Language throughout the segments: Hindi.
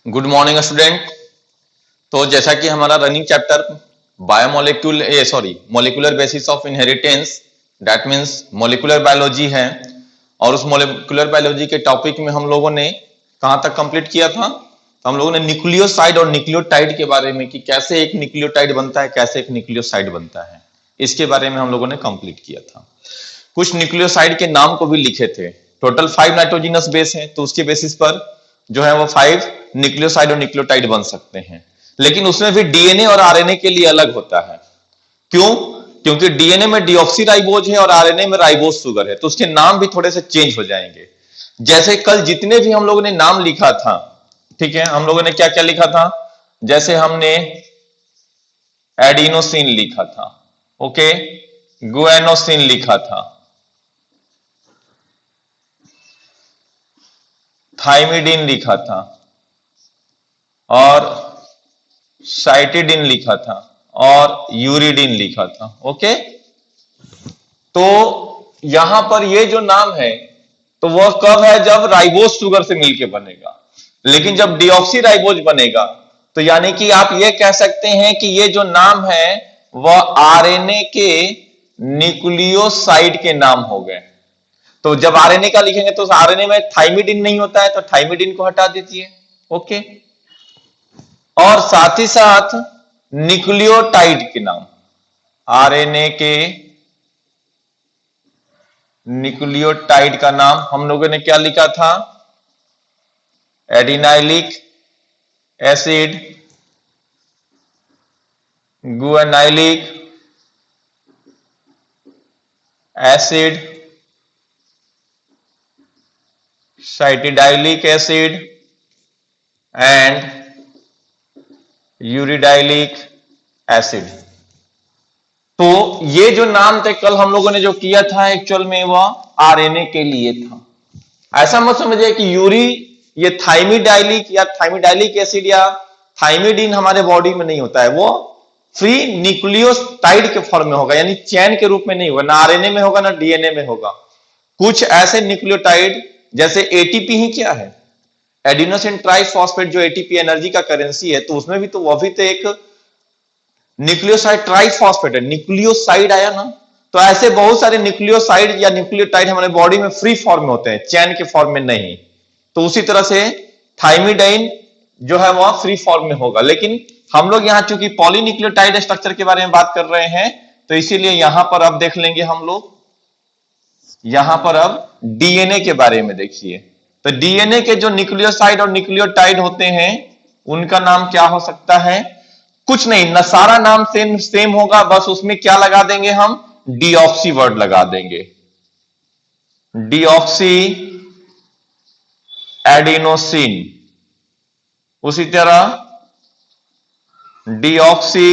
Good morning student. तो जैसा कि हमारा running chapter molecular basis of inheritance that means molecular biology है, और उस मोलिकुलर बायोलॉजी के टॉपिक में हम लोगों ने कहां तक कंप्लीट किया था। तो हम लोगों ने न्यूक्लियोसाइड और न्यूक्लियोटाइड के बारे में कि कैसे एक न्यूक्लियोटाइड बनता है, कैसे एक न्यूक्लियोसाइड बनता है, इसके बारे में हम लोगों ने कंप्लीट किया था। कुछ न्यूक्लियोसाइड के नाम को भी लिखे थे। टोटल 5 नाइट्रोजिनस बेस है, तो उसके बेसिस पर जो है वो 5 न्यूक्लियोसाइड और न्यूक्लियोटाइड बन सकते हैं। लेकिन उसमें भी डीएनए और आरएनए के लिए अलग होता है। क्यों? क्योंकि डीएनए में डीऑक्सीराइबोज है और आरएनए में राइबोज शुगर है, तो उसके नाम भी थोड़े से चेंज हो जाएंगे। जैसे कल जितने भी हम लोगों ने नाम लिखा था, ठीक है, हम लोगों ने क्या क्या लिखा था। जैसे हमने एडिनोसिन लिखा था, ओके, गुएनोसिन लिखा था, थाइमिडिन लिखा था और साइटिडिन लिखा था और यूरिडिन लिखा था। ओके, तो यहां पर ये जो नाम है तो वह कब है, जब राइबोज शुगर से मिलके बनेगा। लेकिन जब डीऑक्सी राइबोज बनेगा तो यानी कि आप ये कह सकते हैं कि ये जो नाम है वह आरएनए के न्यूक्लियोसाइड के नाम हो गए। तो जब आरएनए का लिखेंगे तो आरएनए में थाइमिडिन नहीं होता है, तो थाइमिडिन को हटा दीजिए। ओके, और साथ ही साथ न्यूक्लियोटाइड के नाम, आरएनए के न्यूक्लियोटाइड का नाम हम लोगों ने क्या लिखा था, adenylic acid, guanylic acid, cytidylic acid and uridylic acid. तो ये जो नाम थे कल हम लोगों ने जो किया था, एक्चुअल में वह आरएनए के लिए था। ऐसा मत समझिए कि ये थाइमिडाइलिक या थाइमिडाइलिक एसिड या थाइमिडिन हमारे बॉडी में नहीं होता है, वो फ्री न्यूक्लियोटाइड के फॉर्म में होगा, यानी चैन के रूप में नहीं होगा, ना आरएनए में होगा ना डीएनए में होगा। कुछ ऐसे न्यूक्लियोटाइड जैसे एटीपी ही क्या है, एडिनोसिन ट्राइफॉस्फेट, जो एटीपी एनर्जी का करेंसी है, तो उसमें भी तो वह भी तो एक न्यूक्लियोसाइड ट्राइफॉस्फेट है, न्यूक्लियोसाइड आया ना। तो ऐसे बहुत सारे न्यूक्लियोसाइड या न्यूक्लियोटाइड हमारे बॉडी में फ्री फॉर्म में होते हैं, चैन के फॉर्म में नहीं। तो उसी तरह से थाइमिडाइन जो है वह फ्री फॉर्म में होगा। लेकिन हम लोग यहां चूंकि पॉलीन्यूक्लियोटाइड स्ट्रक्चर के बारे में बात कर रहे हैं, तो इसीलिए यहां पर अब देख लेंगे हम लोग, यहां पर अब डीएनए के बारे में देखिए। तो डीएनए के जो न्यूक्लियोसाइड और न्यूक्लियोटाइड होते हैं उनका नाम क्या हो सकता है, कुछ नहीं, न सारा नाम सेम होगा, बस उसमें क्या लगा देंगे हम, डीऑक्सी वर्ड लगा देंगे, डीऑक्सी एडिनोसिन। उसी तरह deoxy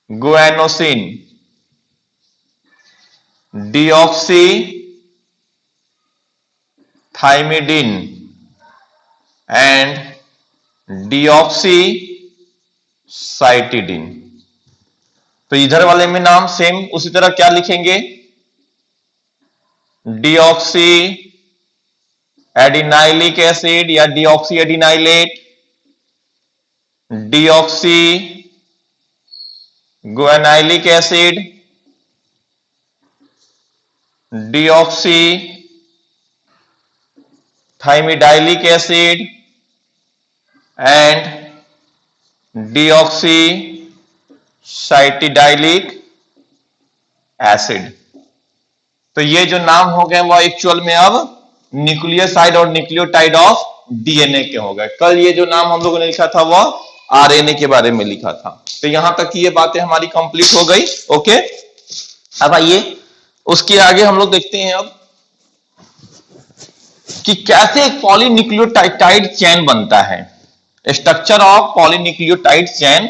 guanosine, deoxy thymidine and deoxy cytidine. तो इधर वाले में नाम सेम उसी तरह क्या लिखेंगे, डीऑक्सी एडिनाइलिक एसिड या deoxy adenylate, deoxy guanylic acid, deoxy thymidylic acid and deoxy cytidylic acid. तो ये जो नाम हो गए वह एक्चुअल में अब न्यूक्लियोसाइड और न्यूक्लियोटाइड ऑफ डीएनए के हो गए। कल ये जो नाम हम लोगों ने लिखा था वह आरएनए के बारे में लिखा था। तो यहां तक की ये बातें हमारी कंप्लीट हो गई। ओके, अब आइए उसके आगे हम लोग देखते हैं अब कि कैसे एक पॉलीन्यूक्लियोटाइड चैन बनता है, स्ट्रक्चर ऑफ पॉलीन्यूक्लियोटाइड चैन।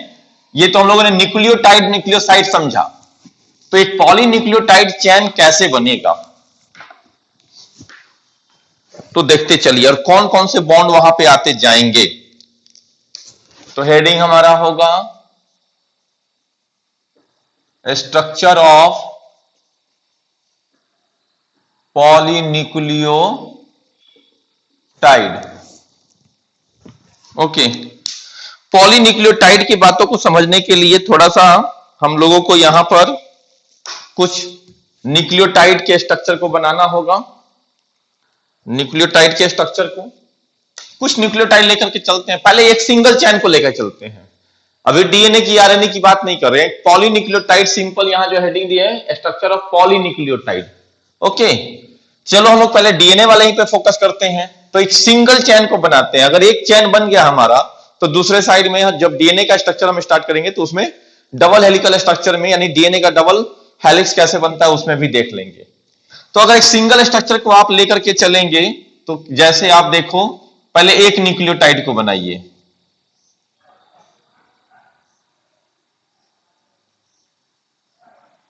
ये तो हम लोगों ने न्यूक्लियोटाइड न्यूक्लियोसाइड समझा, तो एक पॉलीन्यूक्लियोटाइड चैन कैसे बनेगा तो देखते चलिए, और कौन कौन से बॉन्ड वहां पे आते जाएंगे। तो हेडिंग हमारा होगा structure of polynucleotide. Okay, polynucleotide की बातों को समझने के लिए थोड़ा सा हम लोगों को यहां पर कुछ न्यूक्लियोटाइड के स्ट्रक्चर को बनाना होगा। न्यूक्लियोटाइड के स्ट्रक्चर को कुछ न्यूक्लियोटाइड लेकर के चलते हैं। पहले एक सिंगल चैन को लेकर चलते हैं। अभी डीएनए की आरएनए की बात नहीं कर रहे हैं। पॉलीन्यूक्लियोटाइड सिंपल यहां जो हेडिंग दिया है स्ट्रक्चर ऑफ पॉलीन्यूक्लियोटाइड। ओके, चलो हम लोग पहले डीएनए वाले ही पे फोकस करते हैं। तो एक सिंगल चैन को बनाते हैं। अगर एक चैन बन गया हमारा तो दूसरे साइड में जब डीएनए का स्ट्रक्चर हम स्टार्ट करेंगे तो उसमें डबल हेलिकल स्ट्रक्चर में यानी डीएनए का डबल हेलिक्स कैसे बनता है उसमें भी देख लेंगे। तो अगर एक सिंगल स्ट्रक्चर को आप लेकर के चलेंगे तो जैसे आप देखो, पहले एक न्यूक्लियोटाइड को बनाइए।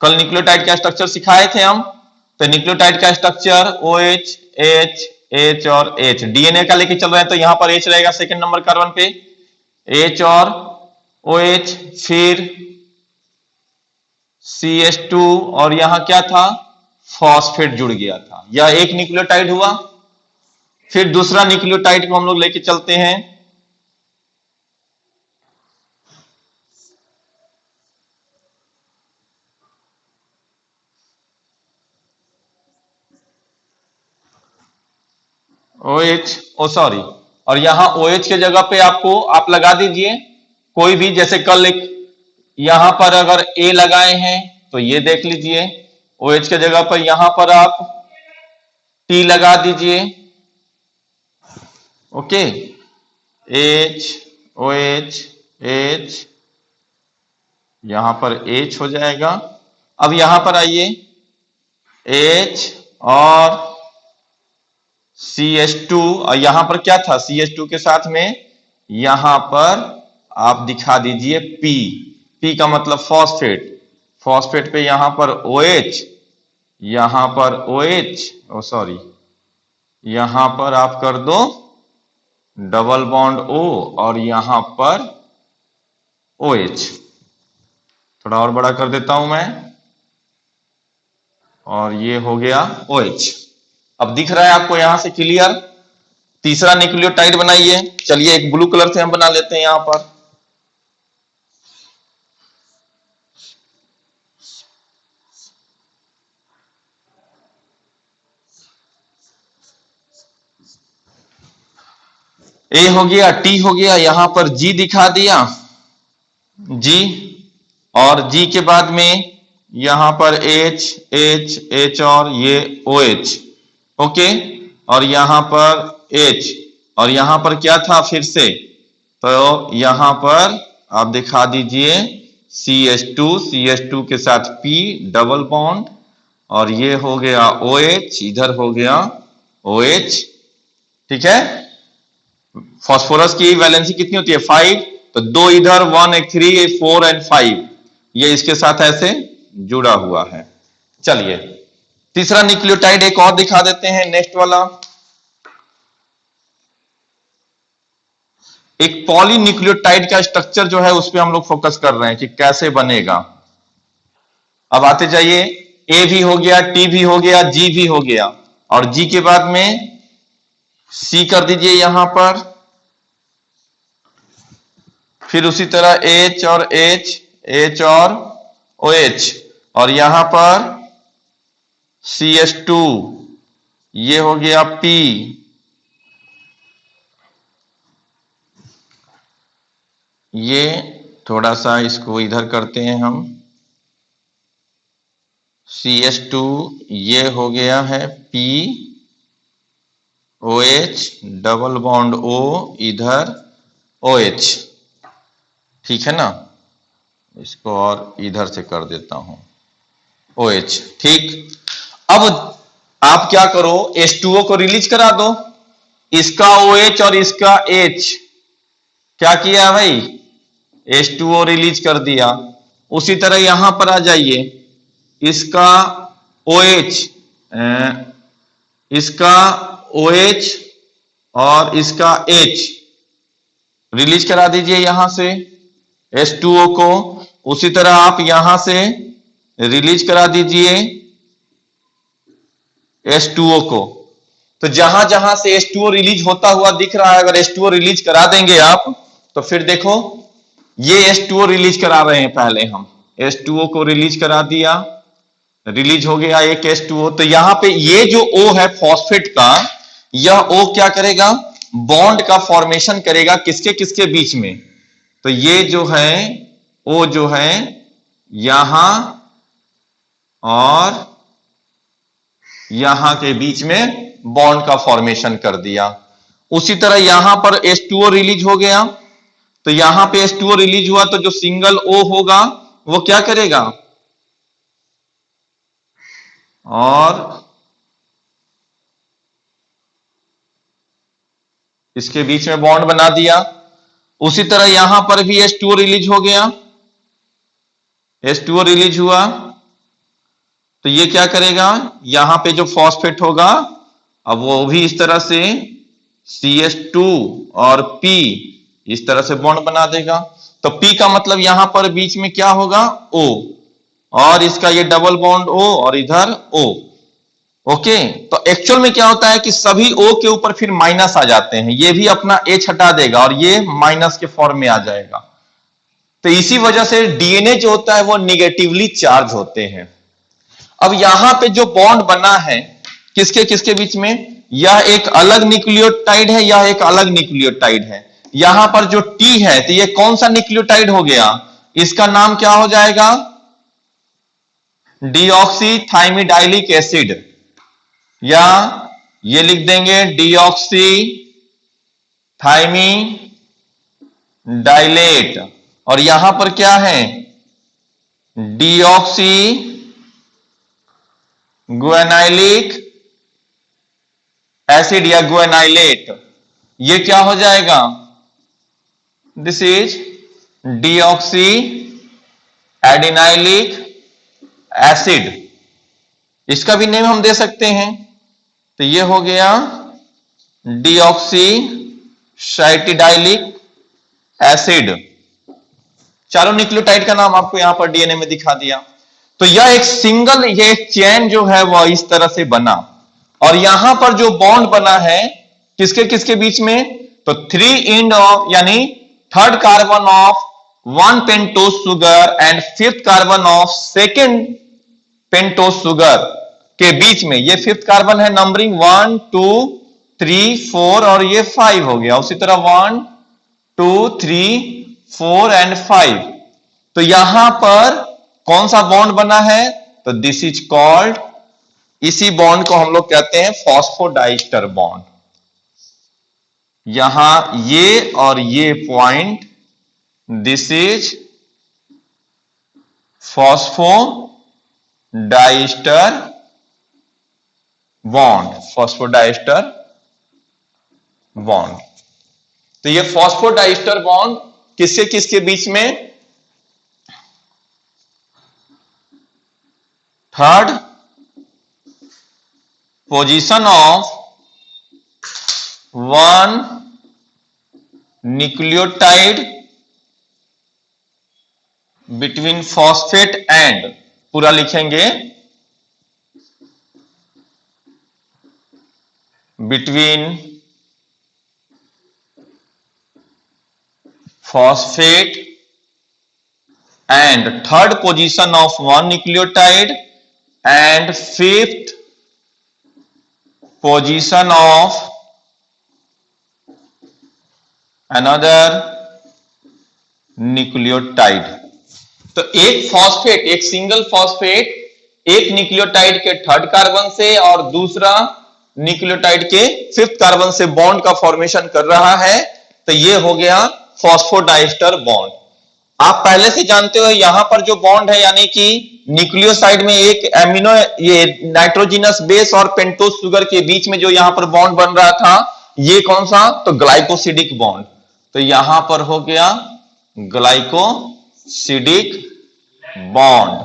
कल न्यूक्लियोटाइड का स्ट्रक्चर सिखाए थे हम। तो न्यूक्लियोटाइड का स्ट्रक्चर OH, H, H और H। डीएनए का लेके चल रहे हैं तो यहां पर H रहेगा सेकंड नंबर कार्बन पे, H और OH, फिर CH2 और यहां क्या था, फॉस्फेट जुड़ गया था। यह एक न्यूक्लियोटाइड हुआ। फिर दूसरा न्यूक्लियोटाइड को हम लोग लेके चलते हैं। OH, ओ सॉरी, और यहां OH के जगह पे आपको आप लगा दीजिए कोई भी, जैसे कल एक यहां पर अगर A लगाए हैं तो ये देख लीजिए। OH के जगह पर यहां पर आप T लगा दीजिए। ओके, H, OH, H, यहां पर H हो जाएगा। अब यहां पर आइए, H और CH2, और यहां पर क्या था, CH2 के साथ में यहां पर आप दिखा दीजिए P। P का मतलब फॉस्फेट। फॉस्फेट पे यहां पर OH, यहां पर OH, ओ सॉरी, यहां पर आप कर दो डबल बॉन्ड O और यहां पर OH। थोड़ा और बड़ा कर देता हूं मैं, और ये हो गया OH। अब दिख रहा है आपको यहां से क्लियर। तीसरा न्यूक्लियोटाइड बनाइए। चलिए एक ब्लू कलर से हम बना लेते हैं यहां पर। ए हो गया, टी हो गया, यहां पर जी दिखा दिया, जी, और जी के बाद में यहां पर H, H, H और ये OH। ओके, और यहां पर H, और यहां पर क्या था फिर से, तो यहां पर आप दिखा दीजिए CH2, CH2 के साथ P डबल बॉन्ड, और ये हो गया OH, इधर हो गया OH। ठीक है, फास्फोरस की वैलेंसी कितनी होती है, 5, तो 2 इधर, 1, 1, 3, 4 एंड 5, ये इसके साथ ऐसे जुड़ा हुआ है। चलिए तीसरा न्यूक्लियोटाइड एक और दिखा देते हैं, नेक्स्ट वाला। एक पॉलीन्यूक्लियोटाइड का स्ट्रक्चर जो है उस पर हम लोग फोकस कर रहे हैं कि कैसे बनेगा। अब आते जाइए, ए भी हो गया, टी भी हो गया, जी भी हो गया, और जी के बाद में सी कर दीजिए यहां पर। फिर उसी तरह H और H, H और OH, और यहां पर CH2, ये हो गया P। ये थोड़ा सा इसको इधर करते हैं हम, CH2, ये हो गया है P, OH double bond O, इधर OH। ठीक है ना, इसको और इधर से कर देता हूं OH। ठीक, अब आप क्या करो, H2O को रिलीज करा दो। इसका OH और इसका H क्या किया भाई, H2O रिलीज कर दिया। उसी तरह यहां पर आ जाइए, इसका OH, इसका OH और इसका H रिलीज करा दीजिए यहां से H2O को। उसी तरह आप यहां से रिलीज करा दीजिए H2O को। तो जहां जहां से H2O रिलीज होता हुआ दिख रहा है, अगर H2O रिलीज करा देंगे आप, तो फिर देखो ये H2O रिलीज करा रहे हैं, पहले हम H2O को रिलीज करा दिया, रिलीज हो गया एक H2O। तो यहां पे ये जो O है फॉस्फेट का, यह O क्या करेगा, बॉन्ड का फॉर्मेशन करेगा किसके किसके बीच में, तो ये जो है O जो है यहां और यहां के बीच में बॉन्ड का फॉर्मेशन कर दिया। उसी तरह यहां पर H2O रिलीज हो गया, तो यहां पे H2O रिलीज हुआ तो जो सिंगल O होगा वो क्या करेगा, और इसके बीच में बॉन्ड बना दिया। उसी तरह यहां पर भी H2O रिलीज हो गया, H2O रिलीज हुआ तो ये क्या करेगा, यहां पे जो फॉस्फेट होगा अब वो भी इस तरह से CH2 और P इस तरह से बॉन्ड बना देगा। तो P का मतलब यहां पर बीच में क्या होगा, O, और इसका ये डबल बॉन्ड O और इधर O। ओके, तो एक्चुअल में क्या होता है कि सभी O के ऊपर फिर माइनस आ जाते हैं, ये भी अपना H हटा देगा और ये माइनस के फॉर्म में आ जाएगा। तो इसी वजह से डीएनए जो होता है वो निगेटिवली चार्ज होते हैं। अब यहां पे जो बॉन्ड बना है किसके किसके बीच में, यह एक अलग न्यूक्लियोटाइड है, यह एक अलग न्यूक्लियोटाइड है। यहां पर जो T है तो ये कौन सा न्यूक्लियोटाइड हो गया, इसका नाम क्या हो जाएगा, डीऑक्सीथाइमिडाइलिक एसिड, या ये लिख देंगे डीऑक्सीथाइमिडाइलेट। और यहां पर क्या है, डीऑक्सी गुएनाइलिक एसिड या गुएनाइलेट, ये क्या हो जाएगा, this is deoxy adenylic acid. इसका भी नेम हम दे सकते हैं, तो ये हो गया डीऑक्सी साइटिडाइलिक एसिड। चारों न्यूक्लियोटाइड का नाम आपको यहां पर डीएनए में दिखा दिया। तो यह एक सिंगल, ये चेन जो है वह इस तरह से बना, और यहां पर जो बॉन्ड बना है किसके किसके बीच में, तो 3 एंड ऑफ यानी third carbon of 1 pentose sugar and 5th carbon of 2nd pentose sugar के बीच में। ये 5th कार्बन है, नंबरिंग 1 2 3 4 और ये 5 हो गया। उसी तरह 1 2 3 4 एंड 5। तो यहां पर कौन सा बॉन्ड बना है, तो दिस इज कॉल्ड, इसी बॉन्ड को हम लोग कहते हैं फॉस्फोडाइस्टर बॉन्ड। यहां ये और ये point, this is phosphodiester bond, phosphodiester bond. तो ये फॉस्फोडाइस्टर बॉन्ड किसके किसके बीच में, third position of 1 nucleotide between phosphate and, पूरा लिखेंगे, between phosphate and third position of one nucleotide and 5th position of another nucleotide। तो एक फॉस्फेट, एक सिंगल फॉस्फेट एक न्यूक्लियोटाइड के थर्ड कार्बन से और दूसरा न्यूक्लियोटाइड के 5th कार्बन से बॉन्ड का फॉर्मेशन कर रहा है, तो ये हो गया फॉस्फोडाइस्टर बॉन्ड। आप पहले से जानते हो यहां पर जो बॉन्ड है, यानी कि न्यूक्लियोसाइड में एक एमिनो, ये नाइट्रोजिनस बेस और पेंटोज शुगर के बीच में जो यहां पर बॉन्ड बन रहा था, ये कौन सा, तो ग्लाइकोसिडिक बॉन्ड। तो यहां पर हो गया ग्लाइकोसिडिक बॉन्ड।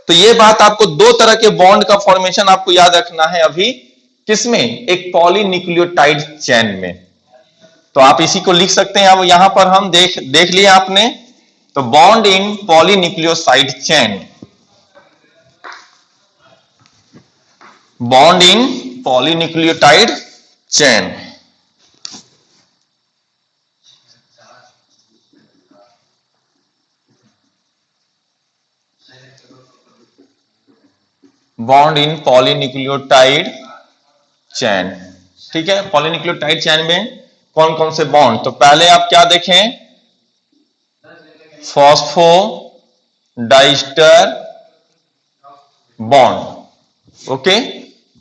तो ये बात आपको, दो तरह के बॉन्ड का फॉर्मेशन आपको याद रखना है अभी, किसमें, एक पॉलीन्यूक्लियोटाइड चेन में। तो आप इसी को लिख सकते हैं। अब यहां पर हम देख लिया आपने, तो bond in polynucleoside chain, bond in polynucleotide chain. Bond in polynucleotide chain. ठीक है, पॉलीन्यूक्लियोटाइड चैन में कौन कौन से बॉन्ड, तो पहले आप क्या देखें, phospho diester bond. Okay,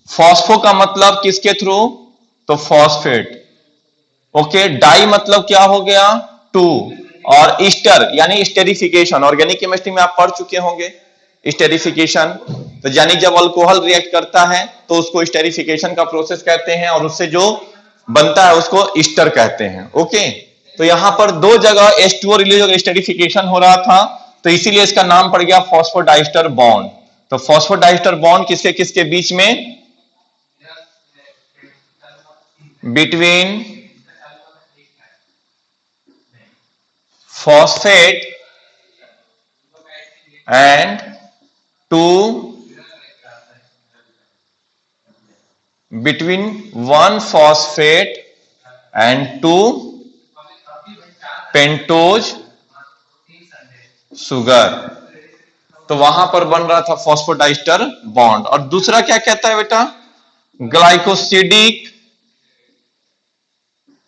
phospho का मतलब किसके थ्रू, तो फॉस्फेट। ओके, डाई मतलब क्या हो गया, टू, और ईस्टर यानी स्टेरिफिकेशन, ऑर्गेनिक केमिस्ट्री में आप पढ़ चुके होंगे स्टेरिफिकेशन। तो यानी जब अल्कोहल रिएक्ट करता है तो उसको स्टेरिफिकेशन का प्रोसेस कहते हैं, और उससे जो बनता है उसको ईस्टर कहते हैं। ओके, तो यहां पर दो जगह H2O रिलीज हो, स्टेरिफिकेशन हो रहा था, तो इसीलिए इसका नाम पड़ गया फॉस्फोडाइस्टर बॉन्ड। तो फॉस्फोडाइस्टर बॉन्ड किसके किसके बीच में, between phosphate and two, between one phosphate and two pentose sugar. तो वहां पर बन रहा था फॉस्फोडाइस्टर बॉन्ड। और दूसरा क्या कहता है बेटा, glycosidic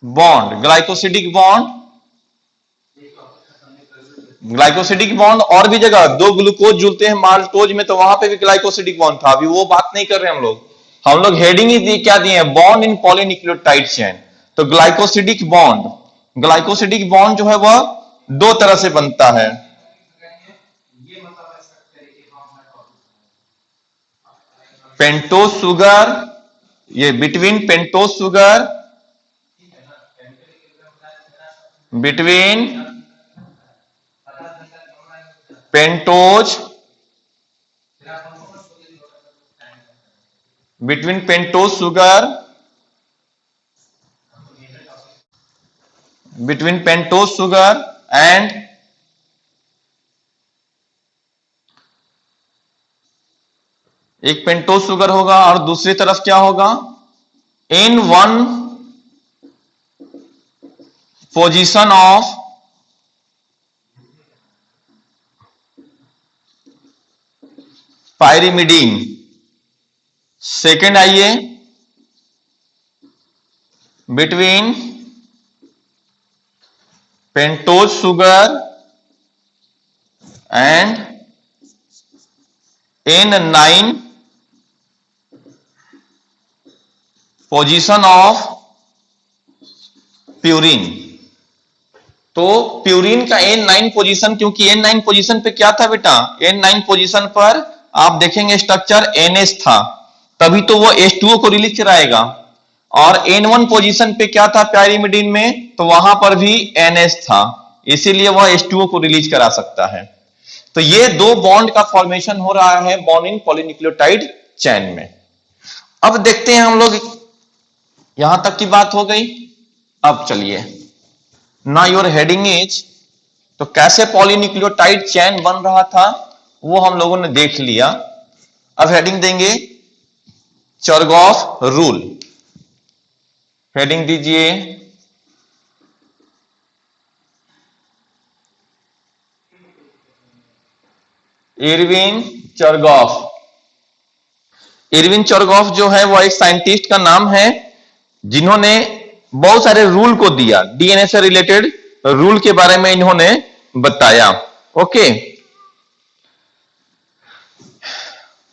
bond. Glycosidic bond, glycosidic bond और भी जगह दो ग्लूकोज जुड़ते हैं माल्टोज में, तो वहां पे भी ग्लाइकोसिडिक बॉन्ड था। अभी वो बात नहीं कर रहे हम लोग हेडिंग ही दी, क्या दिए, बॉन्ड इन पॉलीन्यूक्लियोटाइड चेन। तो ग्लाइकोसिडिक बॉन्ड, ग्लाइकोसिडिक बॉन्ड जो है वह दो तरह से बनता है। पेंटोज सुगर, ये between pentose sugar, between pentose, between pentose sugar, between pentose sugar and एक पेंटोज सुगर होगा और दूसरी तरफ क्या होगा, in one position of pyrimidine. Second आइए, between pentose sugar and N9 position of purine. तो प्यूरिन का N9 पोजीशन, क्योंकि N9 पोजीशन पे क्या था बेटा, N9 पोजीशन पर आप देखेंगे स्ट्रक्चर NH था, तभी तो वो H2O को रिलीज कराएगा। और N1 पोजीशन पे क्या था पायरिमिडीन में, तो वहां पर भी NH था, इसीलिए वह H2O को रिलीज करा सकता है। तो ये दो बॉन्ड का फॉर्मेशन हो रहा है बॉन्ड इन पॉलीन्यूक्लियोटाइड चैन में। अब देखते हैं हम लोग, यहां तक की बात हो गई। अब चलिए, ना योर हेडिंग इज, तो कैसे पॉलीन्यूक्लियोटाइड चैन बन रहा था वो हम लोगों ने देख लिया। अब हेडिंग देंगे चरगॉफ रूल। हेडिंग दीजिए इरविन चरगॉफ। इरविन चरगॉफ जो है वो एक साइंटिस्ट का नाम है, जिन्होंने बहुत सारे रूल को दिया, डीएनए से रिलेटेड रूल के बारे में इन्होंने बताया। ओके,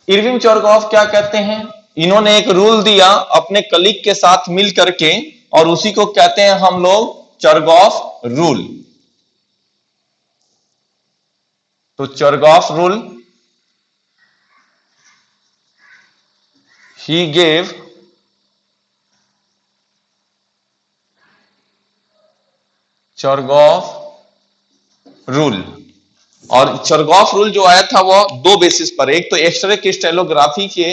इरविन चरगॉफ क्या कहते हैं, इन्होंने एक रूल दिया अपने कलीग के साथ मिल करके, और उसी को कहते हैं हम लोग चरगॉफ रूल। तो चरगॉफ रूल, he gave चरगॉफ रूल। और चरगॉफ रूल जो आया था वो दो बेसिस पर, एक तो एक्सरे क्रिस्टलोग्राफी के,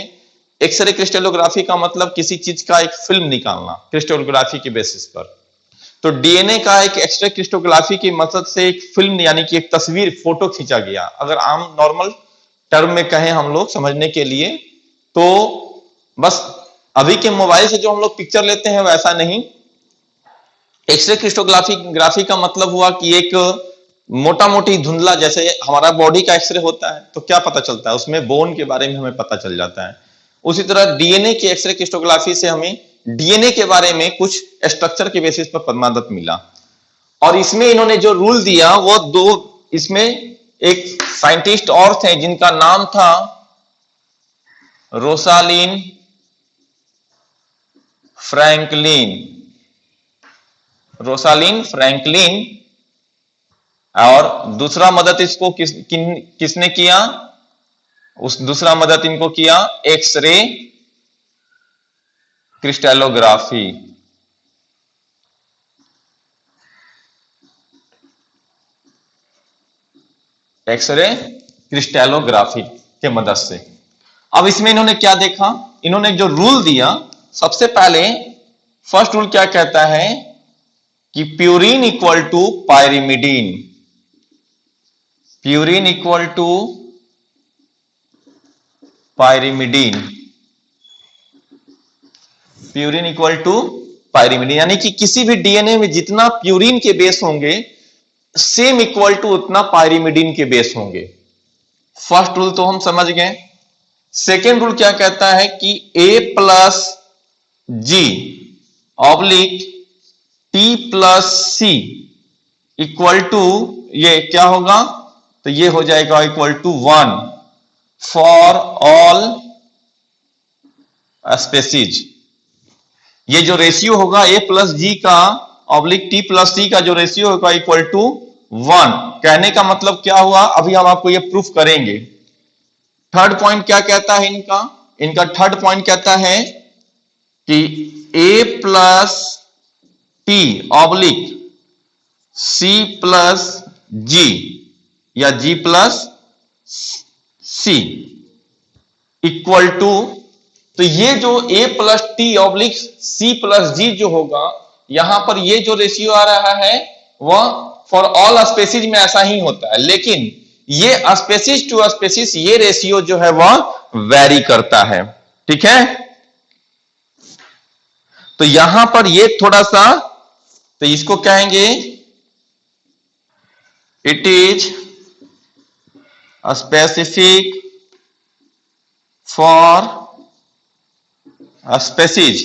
एक्सरे क्रिस्टलोग्राफी का मतलब किसी चीज का एक फिल्म निकालना क्रिस्टलोग्राफी के बेसिस पर। तो डीएनए का एक एक्सरे क्रिस्टोग्राफी की मदद से एक फिल्म यानी कि एक तस्वीर, फोटो खींचा गया। अगर आम नॉर्मल टर्म में कहें हम लोग समझने के लिए, तो बस अभी के मोबाइल से जो हम लोग पिक्चर लेते हैं वैसा नहीं। एक्सरे क्रिस्टोग्राफी का मतलब हुआ कि एक मोटा मोटी धुंधला, जैसे हमारा बॉडी का एक्सरे होता है तो क्या पता चलता है, उसमें बोन के बारे में हमें पता चल जाता है। उसी तरह डीएनए के एक्सरे क्रिस्टोग्राफी से हमें डीएनए के बारे में कुछ स्ट्रक्चर के बेसिस पर मदद मिला। और इसमें इन्होंने जो रूल दिया वो दो, इसमें एक साइंटिस्ट और थे जिनका नाम था रोसालिन फ्रैंकलिन, और दूसरा मदद इसको किसने किया, उस दूसरा मदद इनको किया एक्सरे क्रिस्टलोग्राफी। एक्सरे क्रिस्टलोग्राफी के मदद से। अब इसमें इन्होंने क्या देखा, इन्होंने जो रूल दिया, सबसे पहले फर्स्ट रूल क्या कहता है कि purine equal to pyrimidine, purine equal to pyrimidine, purine equal to pyrimidine, यानी कि किसी भी डीएनए में जितना प्यूरिन के बेस होंगे सेम इक्वल टू उतना पायरिमिडीन के बेस होंगे। फर्स्ट रूल तो हम समझ गए। सेकेंड रूल क्या कहता है कि A plus G oblique T plus C equal to, ये क्या होगा, तो ये हो जाएगा equal to 1 for all species. ये जो रेशियो होगा ए प्लस जी का ऑब्लिक टी प्लस सी का जो रेशियो होगा इक्वल टू 1। कहने का मतलब क्या हुआ, अभी हम आपको ये प्रूफ करेंगे। थर्ड पॉइंट क्या कहता है इनका थर्ड पॉइंट कहता है कि A plus T oblique C plus G या G plus C equal to, तो ये जो A plus T oblique C plus G जो होगा, यहां पर ये जो रेशियो आ रहा है वह फॉर ऑल स्पेसीज में ऐसा ही होता है, लेकिन ये स्पेसीज टू स्पेसीज ये रेशियो जो है वह वेरी करता है। ठीक है, तो यहां पर ये थोड़ा सा, तो इसको कहेंगे it is specific for species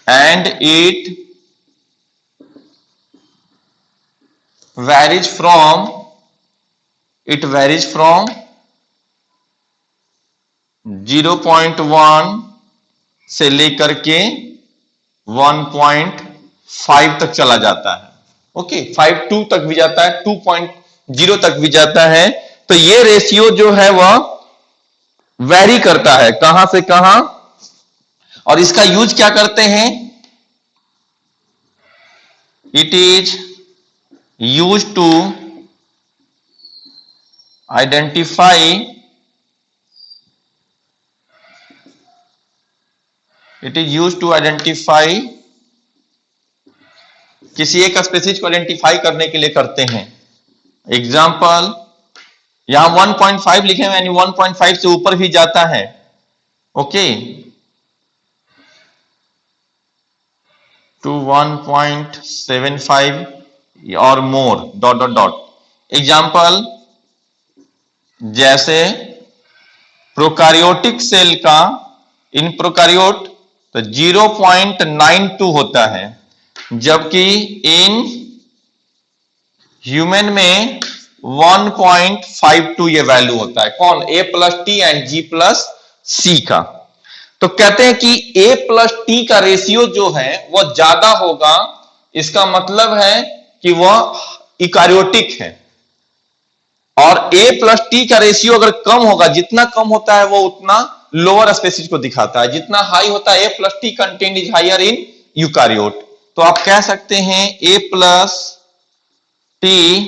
and it varies from 0.1 से लेकर के 1.5 तक चला जाता है। ओके, 5.2 तक भी जाता है, 2.0 तक भी जाता है। तो ये रेशियो जो है वह वेरी करता है कहां से कहां, और इसका यूज क्या करते हैं, it is used to identify किसी एक स्पेसीज को आइडेंटिफाई करने के लिए करते हैं। एग्जाम्पल यहां 1.5 लिखे हैं, यानी 1.5 से ऊपर भी जाता है। ओके, टू 1.75 और मोर डॉट डॉट डॉट। एग्जाम्पल जैसे प्रोकारियोटिक सेल का, इन प्रोकारियोट तो 0.92 होता है, जबकि इन ह्यूमन में 1.52 ये वैल्यू होता है। कौन, A plus T and G plus C का। तो कहते हैं कि ए प्लस टी का रेशियो जो है वह ज्यादा होगा, इसका मतलब है कि वह इकार्योटिक है, और ए प्लस टी का रेशियो अगर कम होगा, जितना कम होता है वो उतना लोअर स्पेसीज को दिखाता है, जितना हाई होता है A plus T content is higher in eukaryote. तो आप कह सकते हैं A plus T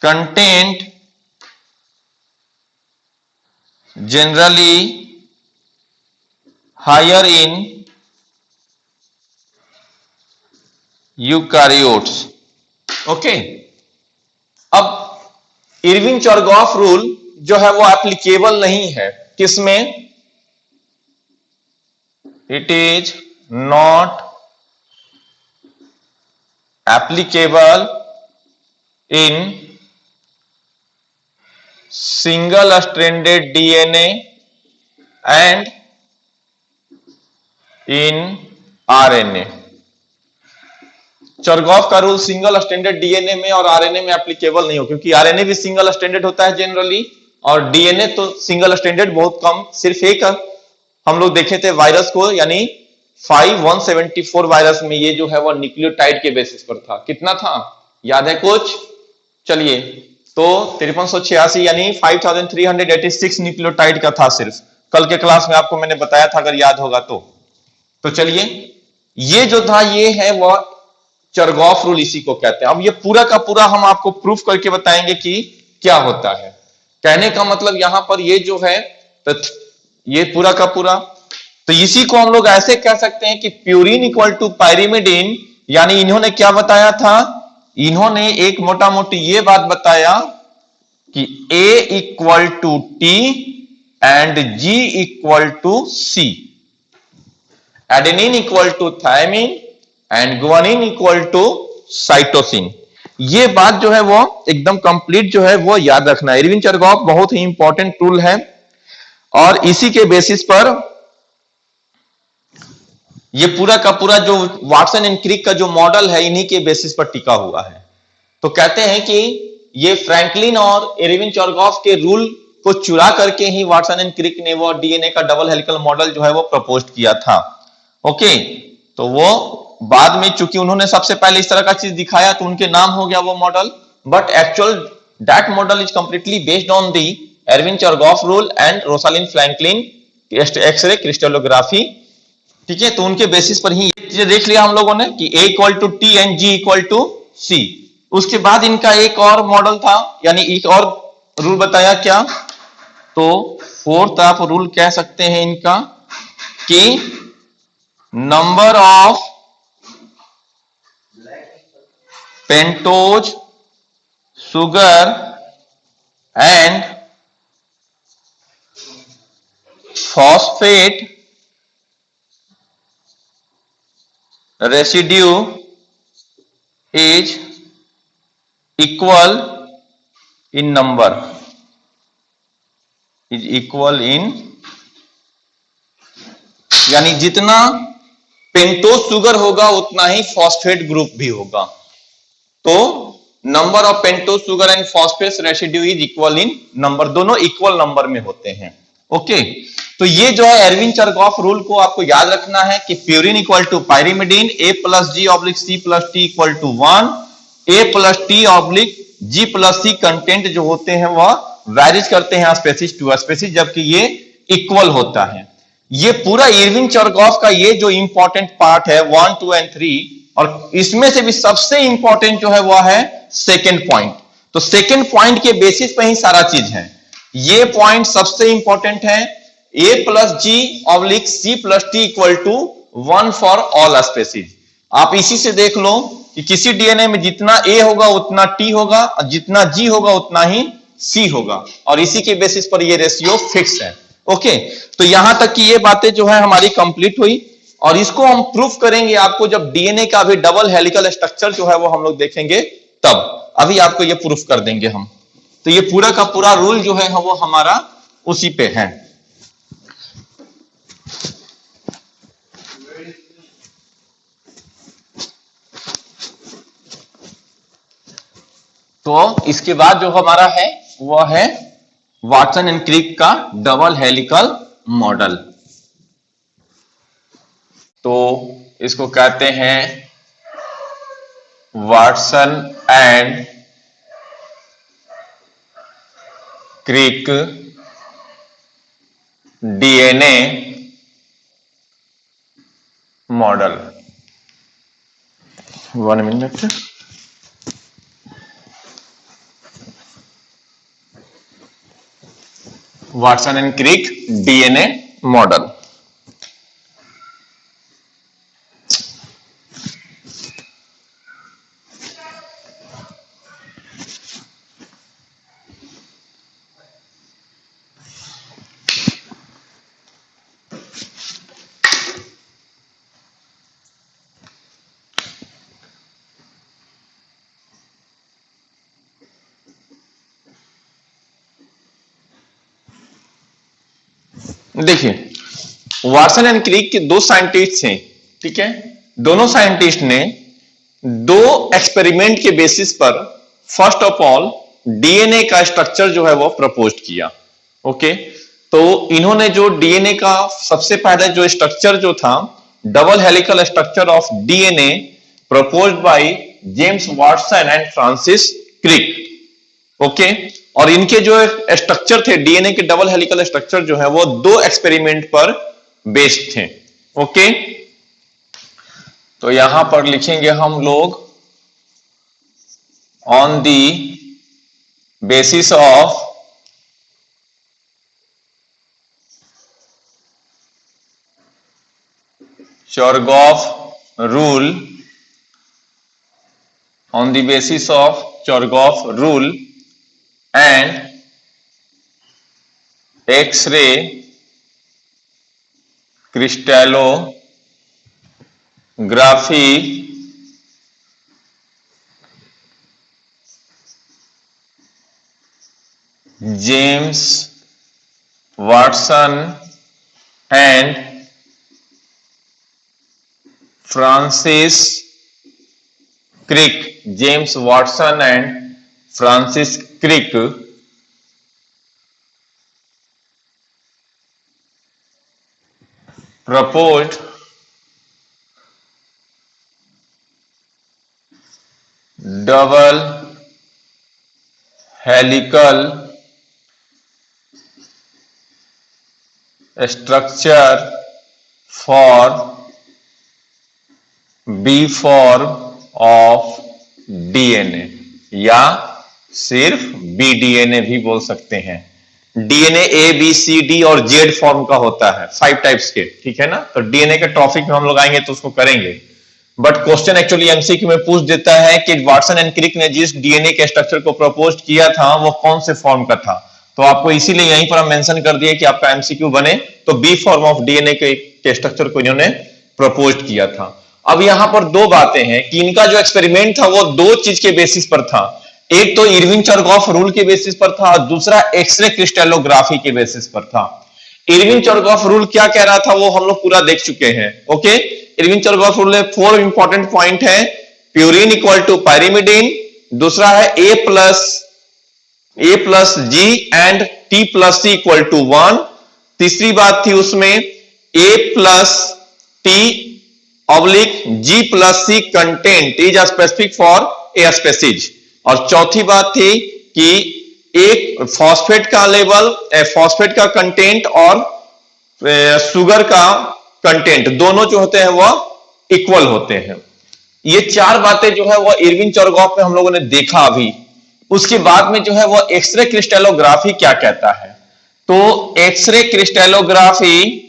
content generally higher in eukaryotes. Okay, अब इरविन-चरगॉफ रूल जो है वो एप्लीकेबल नहीं है, किसमें, it is not applicable in single stranded DNA and in RNA. चरगॉफ का रूल सिंगल स्टैंडर्ड डीएनए में और आरएनए में एप्लीकेबल नहीं हो, क्योंकि आरएनए भी सिंगल स्टैंडर्ड होता है जनरली, और डीएनए तो सिंगल स्टैंडर्ड बहुत कम, सिर्फ एक हम लोग देखे थे वायरस को, यानी 5174 वायरस में ये जो है वो न्यूक्लियोटाइड के बेसिस पर था। कितना था याद है कुछ? चलिए, तो 5386 यानी 5386 न्यूक्लियोटाइड का था सिर्फ। कल के क्लास में आपको मैंने बताया था, अगर याद होगा तो चलिए, ये जो था ये है वह चरगॉफ रूल, इसी को कहते हैं। अब ये पूरा का पूरा हम आपको प्रूफ करके बताएंगे कि क्या होता है। कहने का मतलब यहां पर ये जो है तो ये पूरा का पूरा, तो इसी को हम लोग ऐसे कह सकते हैं कि प्यूरिन इक्वल टू पायरिमिडीन, यानी इन्होंने क्या बताया था, इन्होंने एक मोटा मोटी ये बात बताया कि A equal to T and G equal to C, adenine equal to thymine and guanine equal to cytosine. ये बात जो है वो एकदम कंप्लीट जो है वो याद रखना है। इरविन चरगॉफ बहुत ही इंपॉर्टेंट टूल है और इसी के बेसिस पर ये पूरा का पूरा जो वाटसन एंड क्रिक का जो मॉडल है इन्हीं के बेसिस पर टिका हुआ है। तो कहते हैं कि ये फ्रैंकलिन और इरविन चरगॉफ के रूल को चुरा करके ही वाटसन एंड क्रिक ने वो डीएनए का डबल हेलिकल मॉडल जो है वो प्रपोज किया था। ओके, तो वो बाद में चूंकि उन्होंने सबसे पहले इस तरह का चीज दिखाया तो उनके नाम हो गया वो model, but actual that model is completely based on the Erwin Chargaff rule and Rosalind Franklin X ray crystallography. ठीक है, तो उनके बेसिस पर ही ये देख लिया हम लोगों ने कि A equal to T and G equal to C. उसके बाद इनका एक और मॉडल था, यानी एक और रूल बताया क्या, तो फोर्थ आप रूल कह सकते हैं इनका कि number of pentose sugar and phosphate residue is equal in number, is equal in, यानी जितना पेंटोज शुगर होगा उतना ही फॉस्फेट ग्रुप भी होगा। तो number of pentose sugar and phosphate residue is equal in number, दोनों इक्वल नंबर में होते हैं। ओके, तो ये जो है इरविन चरगॉफ रूल को आपको याद रखना है कि purine equal to pyrimidine, A plus G oblique C plus T equal to 1, A plus T oblique G plus C content जो होते हैं वह वैरीज करते हैं स्पेसीज टू स्पेसीज, जबकि ये इक्वल होता है। ये पूरा इरविन चरगॉफ का ये जो इंपॉर्टेंट पार्ट है 1, 2 एंड 3, और इसमें से भी सबसे इंपॉर्टेंट जो है वह है सेकेंड पॉइंट। तो सेकेंड पॉइंट के बेसिस पे ही सारा चीज है। ये पॉइंट सबसे इंपॉर्टेंट है, A plus G oblique C plus T equal to 1 for all species. आप इसी से देख लो कि किसी डीएनए में जितना A होगा उतना T होगा और जितना G होगा उतना ही C होगा, और इसी के बेसिस पर ये रेशियो फिक्स है। ओके, तो यहां तक कि ये बातें जो है हमारी कंप्लीट हुई, और इसको हम प्रूफ करेंगे आपको जब डीएनए का भी डबल हेलिकल स्ट्रक्चर जो है वो हम लोग देखेंगे तब। अभी आपको ये प्रूफ कर देंगे हम। तो ये पूरा का पूरा रूल जो है वो हमारा उसी पे है। तो इसके बाद जो हमारा है वह है वाटसन एंड क्रिक का डबल हेलिकल मॉडल। तो इसको कहते हैं Watson and Crick DNA model. 1 minute. Watson and Crick DNA model. देखिए, वाटसन एंड क्रिक के दो साइंटिस्ट हैं, ठीक है। दोनों साइंटिस्ट ने दो एक्सपेरिमेंट के बेसिस पर फर्स्ट ऑफ ऑल डीएनए का स्ट्रक्चर जो है वो प्रपोज किया। ओके, तो इन्होंने जो डीएनए का सबसे पहले जो स्ट्रक्चर जो था, double helical structure of DNA proposed by James Watson and Francis Crick. Okay, और इनके जो स्ट्रक्चर थे डीएनए के डबल हेलिकल स्ट्रक्चर जो है वो दो एक्सपेरिमेंट पर बेस्ड थे। ओके, तो यहां पर लिखेंगे हम लोग on the basis of Chargaff rule, on the basis of Chargaff rule and X-ray crystallography, James Watson and Francis Crick, James Watson and Francis Crick proposed double helical structure for B form of DNA, या सिर्फ बी डीएनए भी बोल सकते हैं। DNA A B C D और जेड फॉर्म का होता है, 5 टाइप्स के, ठीक है ना। तो डीएनए के टॉपिक में हम लोग आएंगे तो उसको करेंगे, बट क्वेश्चन एक्चुअली एमसीक्यू में पूछ देता है कि वाटसन एंड क्रिक ने जिस डीएनए के स्ट्रक्चर को प्रपोज किया था वो कौन से फॉर्म का था। तो आपको इसीलिए यहीं पर हम मेंशन कर दिए कि आपका एमसीक्यू बने तो बी फॉर्म ऑफ डीएनए के स्ट्रक्चर को इन्होंने प्रपोज किया था। अब यहां पर दो बातें हैं कि इनका जो एक्सपेरिमेंट था वो दो चीज के बेसिस पर था। एक तो इरविन चरगॉफ रूल के बेसिस पर था और दूसरा एक्सरे क्रिस्टलोग्राफी के बेसिस पर था। इरविन चरगॉफ रूल क्या कह रहा था वो हम लोग पूरा देख चुके हैं। ओके, इरविन चरगॉफ रूल में 4 इंपॉर्टेंट पॉइंट है। प्यूरिन इक्वल टू पायरिमिडीन, दूसरा है A plus G and T plus C equal to 1, तीसरी बात थी उसमें A plus T oblique G plus C content is specific for a species, और चौथी बात थी कि एक फॉस्फेट का लेवल, फॉस्फेट का कंटेंट और शुगर का कंटेंट दोनों जो होते हैं वह इक्वल होते हैं। ये 4 बातें जो है वह इरविन चरगॉफ में हम लोगों ने देखा अभी। उसके बाद में जो है वह एक्सरे क्रिस्टलोग्राफी क्या कहता है। तो एक्सरे क्रिस्टलोग्राफी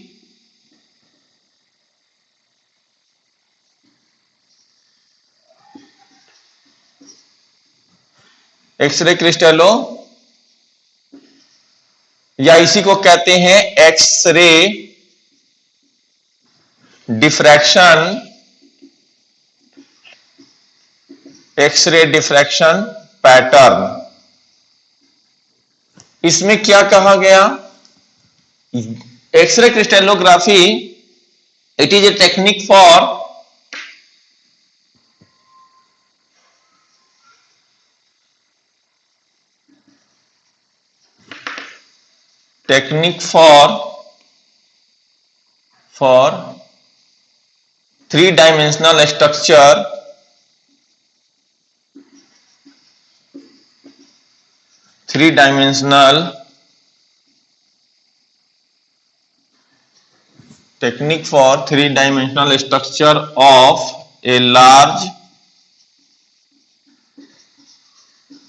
एक्सरे क्रिस्टलो या इसी को कहते हैं X-ray diffraction, X-ray diffraction pattern. इसमें क्या कहा गया, X-ray crystallography it is a technique for three-dimensional structure technique for three-dimensional structure of a large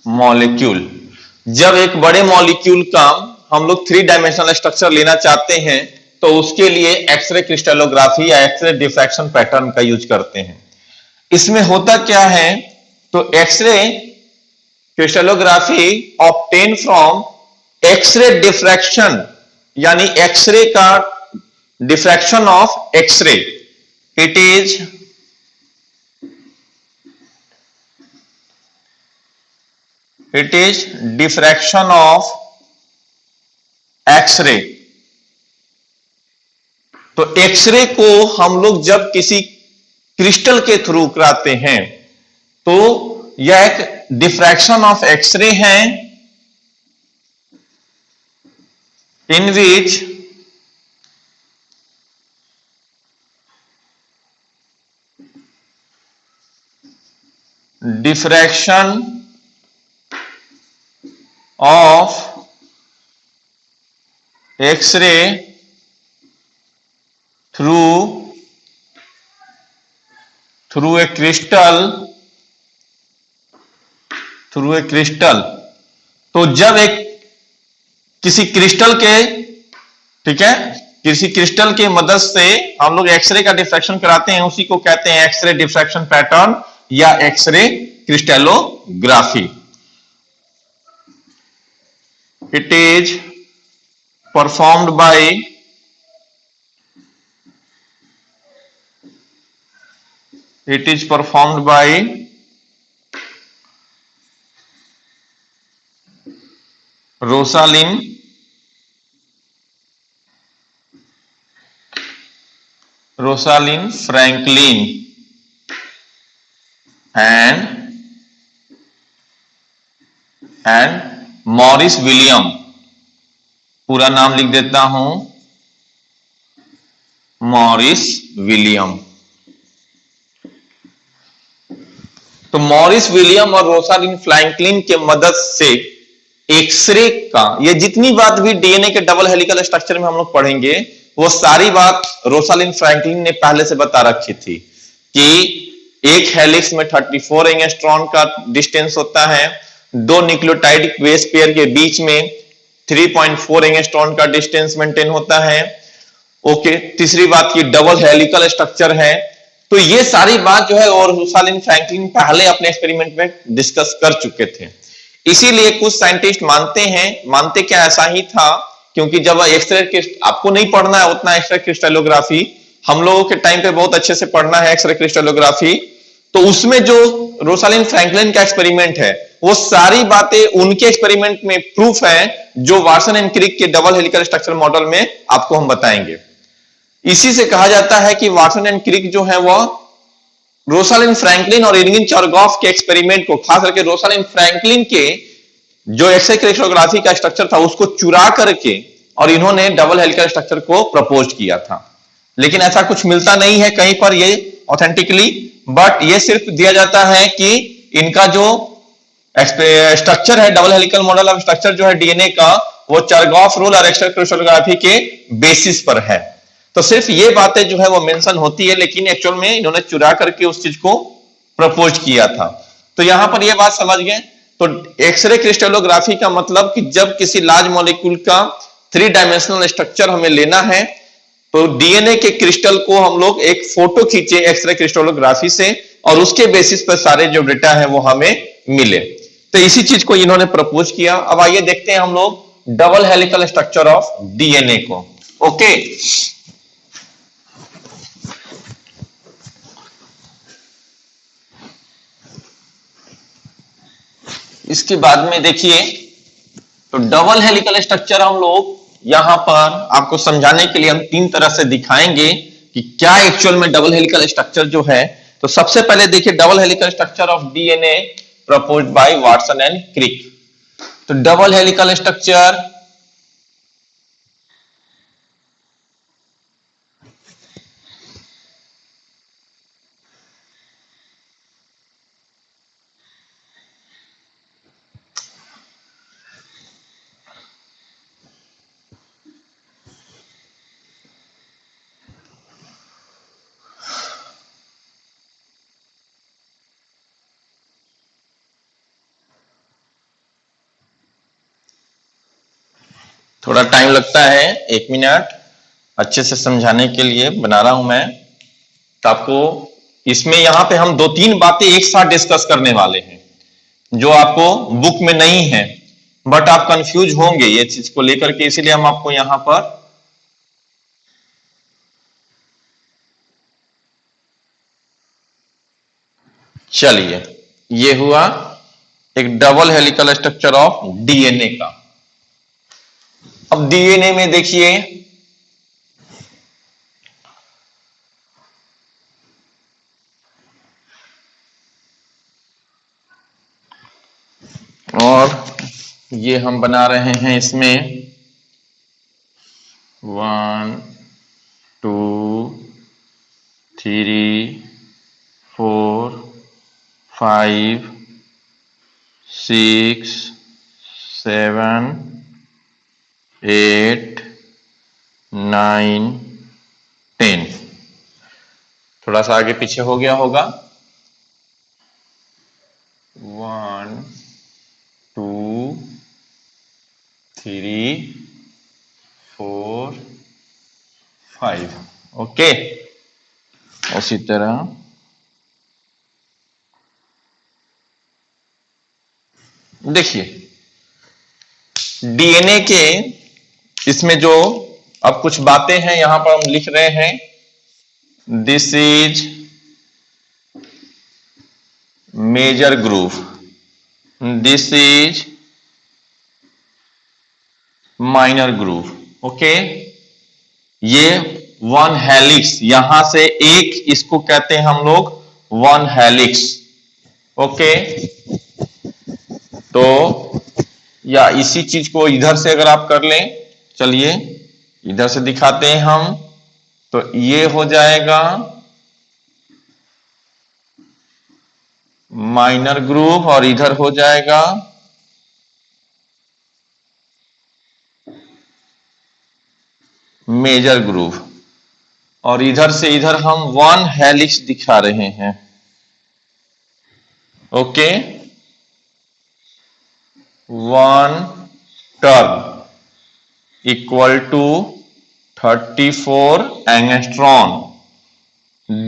molecule। जब एक बड़े मॉलिक्यूल का हम लोग 3 डायमेंशनल स्ट्रक्चर लेना चाहते हैं तो उसके लिए एक्सरे क्रिस्टलोग्राफी या एक्सरे डिफ्रैक्शन पैटर्न का यूज करते हैं। इसमें होता क्या है, तो X-ray crystallography obtain from X-ray diffraction, यानी एक्सरे का diffraction of X-ray, it is diffraction of X-ray तो एक्सरे को हम लोग जब किसी क्रिस्टल के थ्रू कराते हैं तो यह एक डिफ्रैक्शन ऑफ एक्सरे है इन विच diffraction of X-ray through a crystal तो जब एक किसी क्रिस्टल के, ठीक है, किसी क्रिस्टल के मदद से हम लोग एक्सरे का डिफ्रैक्शन कराते हैं, उसी को कहते हैं एक्सरे डिफ्रैक्शन पैटर्न या X-ray crystallography. It is performed by Rosalind Franklin and Maurice William. पूरा नाम लिख देता हूं, मॉरिस विलियम। तो मॉरिस विलियम और रोसालिंड फ्रैंकलिन के मदद से एक्सरे का, ये जितनी बात भी डीएनए के डबल हेलिकल स्ट्रक्चर में हम लोग पढ़ेंगे वो सारी बात रोसालिंड फ्रैंकलिन ने पहले से बता रखी थी कि एक हेलिक्स में 34 एंगस्ट्रॉन का डिस्टेंस होता है, दो न्यूक्लियोटाइड बेस पेयर के बीच में 3.4 एंगस्ट्रॉन का डिस्टेंस मेंटेन होता है। ओके, तीसरी बात की डबल हेलिकल स्ट्रक्चर है। तो ये सारी बात जो है और रोसालिंड फ्रैंकलिन पहले अपने एक्सपेरिमेंट में डिस्कस कर चुके थे। इसीलिए कुछ साइंटिस्ट मानते क्या ऐसा ही था, क्योंकि जब एक्सरे, आपको नहीं पढ़ना है उतना एक्सरे क्रिस्टलोग्राफी, हम लोगों के टाइम पे बहुत अच्छे से पढ़ना है एक्सरे क्रिस्टलोग्राफी, तो उसमें जो रोसालिंड फ्रैंकलिन का एक्सपेरिमेंट है वो सारी बातें उनके एक्सपेरिमेंट में प्रूफ है, जो वाटसन एंड क्रिक के डबल हेलिकल स्ट्रक्चर मॉडल में आपको हम बताएंगे। इसी से कहा जाता है कि वाटसन एंड क्रिक जो है वो रोसालिंड फ्रैंकलिन और इरविन चारकॉफ के एक्सपेरिमेंट को, खास करके रोसालिंड फ्रैंकलिन के जो एक्सरे क्रिस्टलोग्राफी का स्ट्रक्चर था उसको चुरा करके और इन्होंने डबल हेलिकल स्ट्रक्चर को प्रपोज किया था। लेकिन ऐसा कुछ मिलता नहीं है कहीं पर ये ऑथेंटिकली, बट ये सिर्फ दिया जाता है कि इनका जो स्ट्रक्चर है, double helical model of structure जो है डीएनए का, वो चारकॉफ रूल और एक्सरे क्रिस्टलोग्राफी के बेसिस पर है। तो सिर्फ ये बातें जो है वो मेंशन होती है, लेकिन एक्चुअल में इन्होंने चुरा करके उस चीज को प्रपोज किया था। तो यहां पर ये बात समझ गए। तो एक्सरे क्रिस्टलोग्राफी का मतलब कि जब किसी लार्ज मॉलिक्यूल का 3 डायमेंशनल स्ट्रक्चर हमें लेना है तो डीएनए के क्रिस्टल को हम लोग एक फोटो खींचे एक्सरे क्रिस्टलोग्राफी से और उसके बेसिस पर सारे जो डेटा है वो हमें मिले। तो इसी चीज को इन्होंने प्रपोज किया। अब आइए देखते हैं हम लोग double helical structure of DNA को। ओके, इसके बाद में देखिए, तो डबल हेलिकल स्ट्रक्चर हम लोग यहां पर आपको समझाने के लिए हम 3 तरह से दिखाएंगे कि क्या एक्चुअल में डबल हेलिकल स्ट्रक्चर जो है। तो सबसे पहले देखिए double helical structure of DNA proposed by Watson and Crick. तो डबल हेलिकल स्ट्रक्चर थोड़ा टाइम लगता है, 1 मिनट अच्छे से समझाने के लिए बना रहा हूं मैं। तो आपको इसमें यहां पे हम 2-3 बातें एक साथ डिस्कस करने वाले हैं जो आपको बुक में नहीं है, बट आप कंफ्यूज होंगे ये चीज को लेकर के, इसीलिए हम आपको यहां पर चलिए, ये हुआ एक double helical structure of DNA का। अब डीएनए में देखिए और ये हम बना रहे हैं इसमें 1 2 3 4 5 6 7 8 9 10। थोड़ा सा आगे पीछे हो गया होगा। 1 2 3 4 5। ओके, उसी तरह देखिए डीएनए के इसमें जो अब कुछ बातें हैं यहां पर हम लिख रहे हैं। This is major groove, this is minor groove. Okay, ये वन हेलिक्स, यहां से एक इसको कहते हैं हम लोग वन हेलिक्स। ओके, तो या इसी चीज को इधर से अगर आप कर लें, चलिए इधर से दिखाते हैं हम, तो ये हो जाएगा माइनर ग्रुव और इधर हो जाएगा मेजर ग्रुव, और इधर से इधर हम वन हेलिक्स दिखा रहे हैं। Okay, one turn equal to 34 angstrom.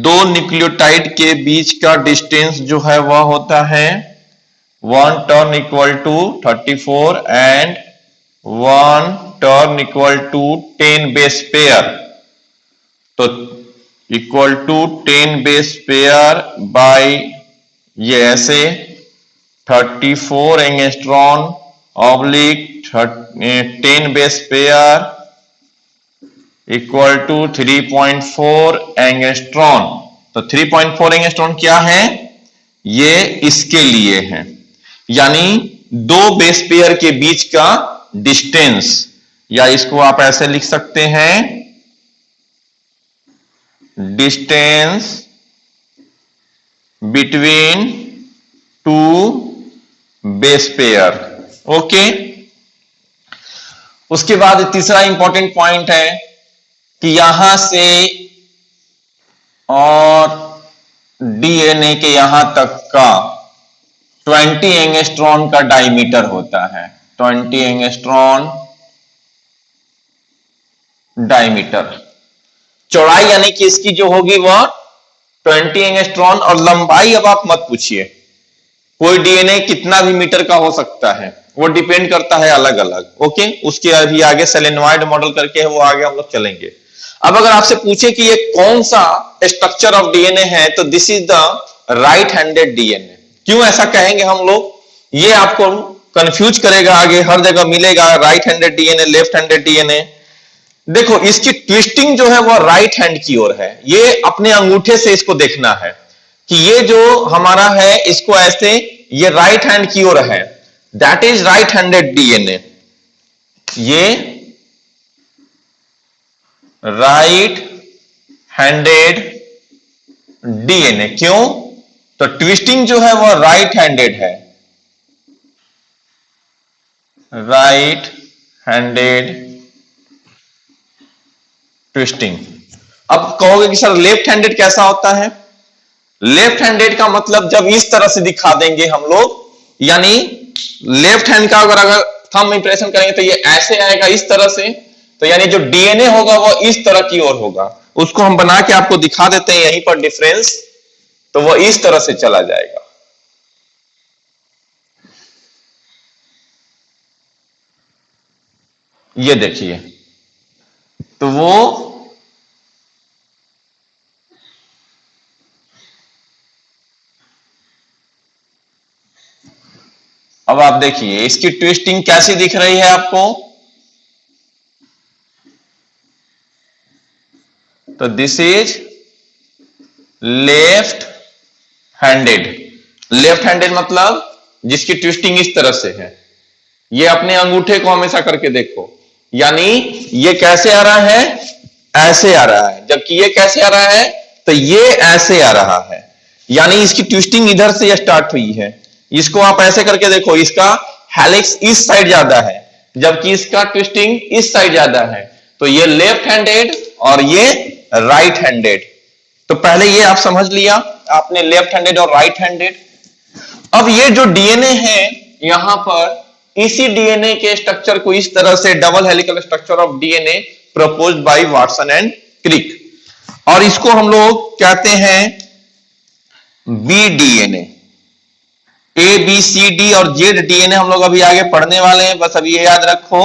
दो न्यूक्लियोटाइड के बीच का डिस्टेंस जो है वह होता है one turn equal to 34 and one turn equal to 10 base pair. तो equal to 10 base pair by ये ऐसे 34 angstrom oblique 10 base pair equal to 3.4 angstrom. तो 3.4 एंगस्ट्रॉन क्या है, ये इसके लिए है, यानी दो बेस पेयर के बीच का डिस्टेंस, या इसको आप ऐसे लिख सकते हैं distance between two base pair. Okay, उसके बाद तीसरा इंपॉर्टेंट पॉइंट है कि यहां से और डीएनए के यहां तक का 20 एंगस्ट्रॉन का डायमीटर होता है। 20 एंगस्ट्रॉन डायमीटर, चौड़ाई यानी कि इसकी जो होगी वह 20 एंगस्ट्रॉन, और लंबाई अब आप मत पूछिए, कोई डीएनए कितना भी मीटर का हो सकता है, वो डिपेंड करता है अलग अलग। ओके, उसके अभी आगे सेलेनॉइड मॉडल करके है, वो आगे हम लोग चलेंगे। अब अगर आपसे पूछे कि ये कौन सा स्ट्रक्चर ऑफ डीएनए है, तो this is the right handed DNA. क्यों ऐसा कहेंगे हम लोग, ये आपको कंफ्यूज करेगा, आगे हर जगह मिलेगा right handed DNA, left handed DNA. देखो इसकी ट्विस्टिंग जो है वो राइट हैंड की ओर है, ये अपने अंगूठे से इसको देखना है कि ये जो हमारा है इसको ऐसे, ये राइट हैंड की ओर है, that is right handed DNA. ये राइट हैंडेड डीएनए, क्यों, तो ट्विस्टिंग जो है वह राइट हैंडेड है, राइट हैंडेड ट्विस्टिंग। अब कहोगे कि सर लेफ्ट हैंडेड कैसा होता है, लेफ्ट हैंडेड का मतलब जब इस तरह से दिखा देंगे हम लोग, यानी लेफ्ट हैंड का अगर थंब इंप्रेशन करेंगे तो ये ऐसे आएगा इस तरह से, तो यानी जो डीएनए होगा वो इस तरह की ओर होगा। उसको हम बना के आपको दिखा देते हैं यहीं पर डिफरेंस, तो वो इस तरह से चला जाएगा। ये देखिए, तो वो अब आप देखिए इसकी ट्विस्टिंग कैसी दिख रही है आपको, तो this is left handed. Left handed मतलब जिसकी ट्विस्टिंग इस तरह से है। ये अपने अंगूठे को हमेशा करके देखो, यानी ये कैसे आ रहा है, ऐसे आ रहा है, जबकि ये कैसे आ रहा है, तो ये ऐसे आ रहा है, यानी इसकी ट्विस्टिंग इधर से स्टार्ट हुई है। इसको आप ऐसे करके देखो, इसका हेलिक्स इस साइड ज्यादा है, जबकि इसका ट्विस्टिंग इस साइड ज्यादा है, तो ये लेफ्ट हैंडेड और ये राइट हैंडेड। तो पहले ये आप समझ लिया आपने, लेफ्ट हैंडेड और राइट हैंडेड। अब ये जो डीएनए है यहां पर, इसी डीएनए के स्ट्रक्चर को इस तरह से double helical structure of DNA proposed by Watson and Crick, और इसको हम लोग कहते हैं B DNA. A B C D और जेड डीएनए हम लोग अभी आगे पढ़ने वाले हैं, बस अभी ये याद रखो,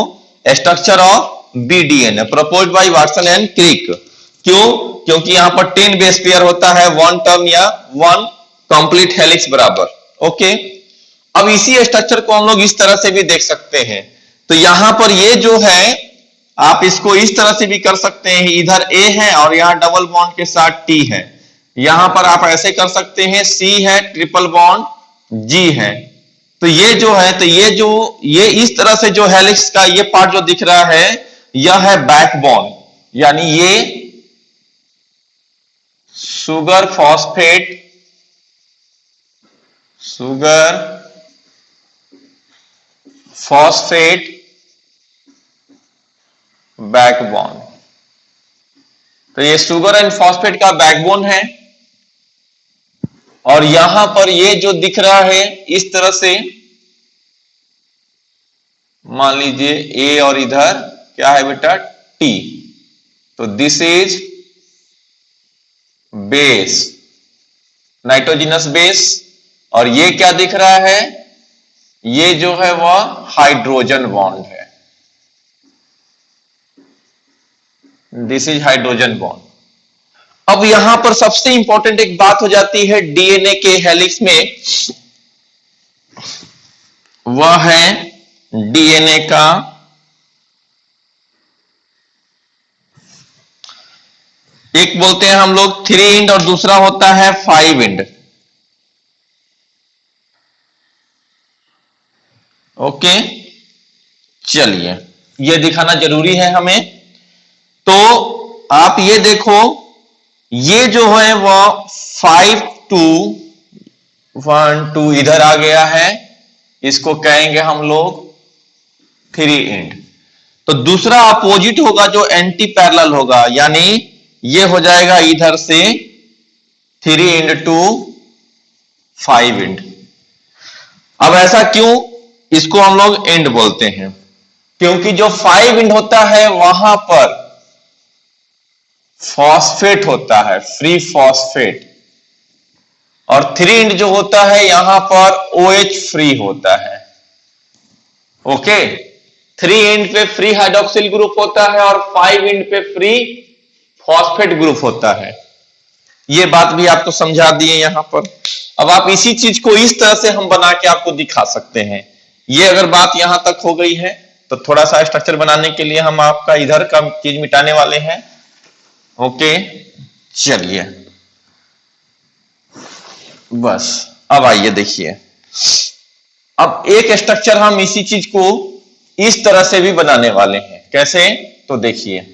structure of B DNA proposed by Watson and Crick. क्यों? क्योंकि यहां पर 10 बेस पेयर होता है, वन टर्म या वन कंप्लीट हेलिक्स बराबर। ओके, अब इसी स्ट्रक्चर को हम लोग इस तरह से भी देख सकते हैं। तो यहां पर ये जो है, आप इसको इस तरह से भी कर सकते हैं, इधर ए है और यहां डबल बॉन्ड के साथ टी है। यहां पर आप ऐसे कर सकते हैं, सी है, ट्रिपल बॉन्ड जी है। तो ये जो है, तो ये इस तरह से जो हेलिक्स का ये पार्ट जो दिख रहा है, यह है बैकबोन, यानी ये sugar phosphate, sugar phosphate backbone. तो ये शुगर एंड फॉस्फेट का बैकबोन है, और यहां पर ये जो दिख रहा है इस तरह से, मान लीजिए ए और इधर क्या है बेटा, टी, तो this is base, nitrogenous base. और ये क्या दिख रहा है, ये जो है वह हाइड्रोजन बॉन्ड है, दिस इज हाइड्रोजन बॉन्ड। अब यहां पर सबसे इंपॉर्टेंट एक बात हो जाती है डीएनए के हेलिक्स में, वह है डीएनए का एक बोलते हैं हम लोग 3 इंड और दूसरा होता है 5 इंड। ओके, चलिए ये दिखाना जरूरी है हमें। तो आप ये देखो, ये जो है वह 5 2 1 2 इधर आ गया है, इसको कहेंगे हम लोग 3 इंड। तो दूसरा अपोजिट होगा जो एंटी पैरेलल होगा, यानी ये हो जाएगा इधर से 3 इंड टू 5 इंड। अब ऐसा क्यों, इसको हम लोग एंड बोलते हैं, क्योंकि जो 5 इंड होता है वहां पर फॉस्फेट होता है, फ्री फॉस्फेट, और 3 इंड जो होता है यहां पर OH फ्री होता है। ओके, 3 इंड पे फ्री हाइड्रोक्सिल ग्रुप होता है और 5 इंड पे फ्री फॉस्फेट ग्रुप होता है। ये बात भी आपको समझा दिए यहां पर। अब आप इसी चीज को इस तरह से हम बना के आपको दिखा सकते हैं। ये अगर बात यहां तक हो गई है, तो थोड़ा सा स्ट्रक्चर बनाने के लिए हम आपका इधर का चीज मिटाने वाले हैं। ओके, चलिए बस अब आइए देखिए, अब एक स्ट्रक्चर हम इसी चीज को इस तरह से भी बनाने वाले हैं। कैसे? तो देखिए,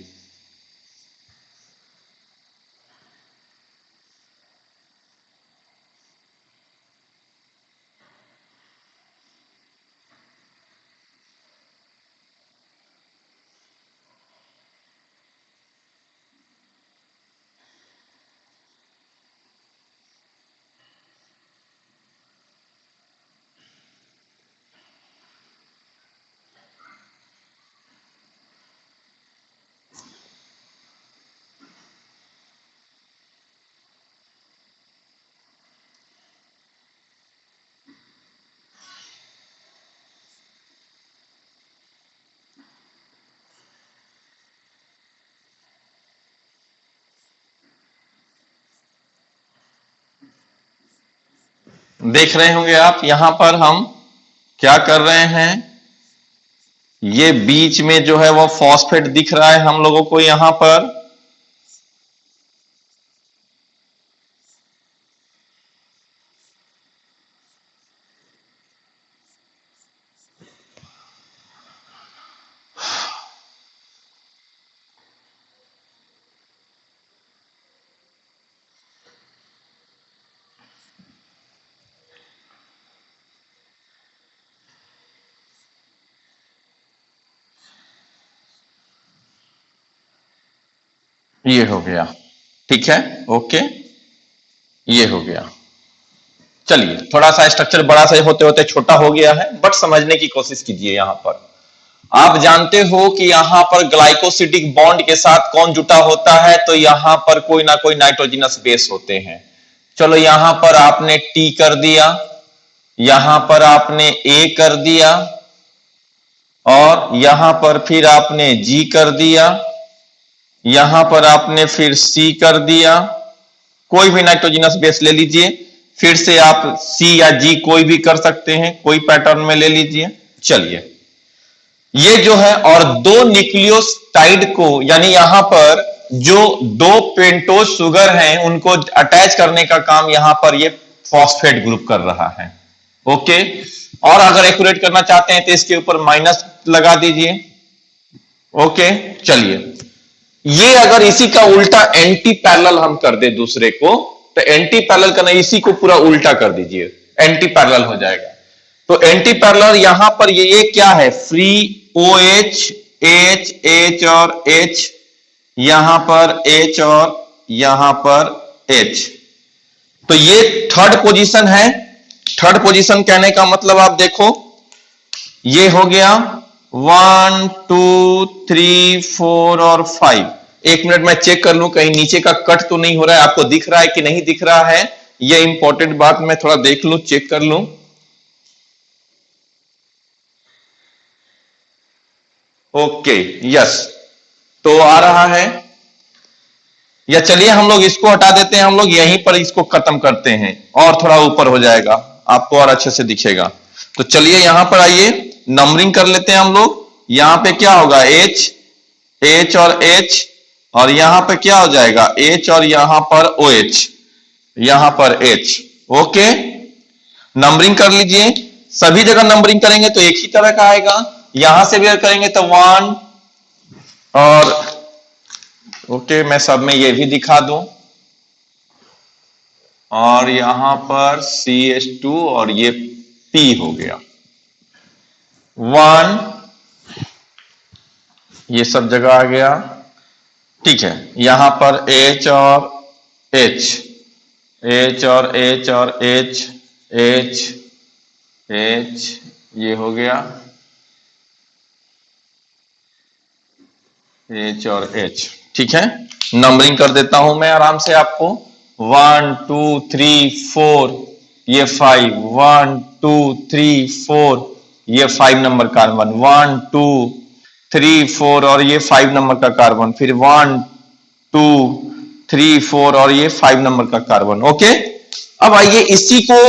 देख रहे होंगे आप, यहां पर हम क्या कर रहे हैं, ये बीच में जो है वो फॉस्फेट दिख रहा है हम लोगों को यहां पर, ये हो गया, ठीक है, ओके, ये हो गया। चलिए, थोड़ा सा स्ट्रक्चर बड़ा सा होते होते छोटा हो गया है, बट समझने की कोशिश कीजिए। यहां पर आप जानते हो कि यहां पर ग्लाइकोसिडिक बॉन्ड के साथ कौन जुटा होता है, तो यहां पर कोई ना कोई नाइट्रोजनस बेस होते हैं। चलो, यहां पर आपने टी कर दिया, यहां पर आपने ए कर दिया, और यहां पर फिर आपने जी कर दिया, यहां पर आपने फिर सी कर दिया। कोई भी नाइट्रोजनस बेस ले लीजिए, फिर से आप सी या जी कोई भी कर सकते हैं, कोई पैटर्न में ले लीजिए। चलिए, ये जो है, और दो न्यूक्लियोटाइड को, यानी यहां पर जो दो पेंटोज शुगर हैं उनको अटैच करने का काम यहां पर ये फॉस्फेट ग्रुप कर रहा है। ओके, और अगर एक्यूरेट करना चाहते हैं तो इसके ऊपर माइनस लगा दीजिए। ओके, चलिए, ये अगर इसी का उल्टा एंटी पैरेलल हम कर दे दूसरे को, तो एंटी पैरेलल करना, इसी को पूरा उल्टा कर दीजिए, एंटी पैरेलल हो जाएगा। तो एंटी पैरेलल यहां पर ये क्या है, फ्री OH, H, H और H, यहां पर H और यहां पर H। तो ये थर्ड पोजीशन है। थर्ड पोजीशन कहने का मतलब आप देखो, ये हो गया 1 2 3 4 और 5। एक मिनट में चेक कर लूं कहीं नीचे का कट तो नहीं हो रहा है, आपको दिख रहा है कि नहीं दिख रहा है, ये इंपॉर्टेंट बात मैं थोड़ा देख लूं, चेक कर लूं। ओके, यस, तो आ रहा है। या चलिए हम लोग इसको हटा देते हैं, हम लोग यहीं पर इसको खत्म करते हैं, और थोड़ा ऊपर हो जाएगा, आपको और अच्छे से दिखेगा। तो चलिए यहां पर आइए, नंबरिंग कर लेते हैं हम लोग। यहां पे क्या होगा, H, H और H, और यहां पे क्या हो जाएगा, H और यहां पर OH, यहां पर H। ओके, नंबरिंग कर लीजिए। सभी जगह नंबरिंग करेंगे तो एक ही तरह का आएगा, यहां से भी अगर करेंगे तो 1 और ओके, मैं सब में ये भी दिखा दूं, और यहां पर CH2 और ये P हो गया 1, ये सब जगह आ गया, ठीक है। यहां पर H और H, H और H और H, H, H, ये हो गया H और H, ठीक है। नंबरिंग कर देता हूं मैं आराम से आपको, 1 2 3 4, ये 5, 1 2 3 4, ये 5 नंबर कार्बन, 1 2 3 4 और ये 5 नंबर का कार्बन, फिर 1 2 3 4 और ये 5 नंबर का कार्बन। ओके, अब आइए इसी को,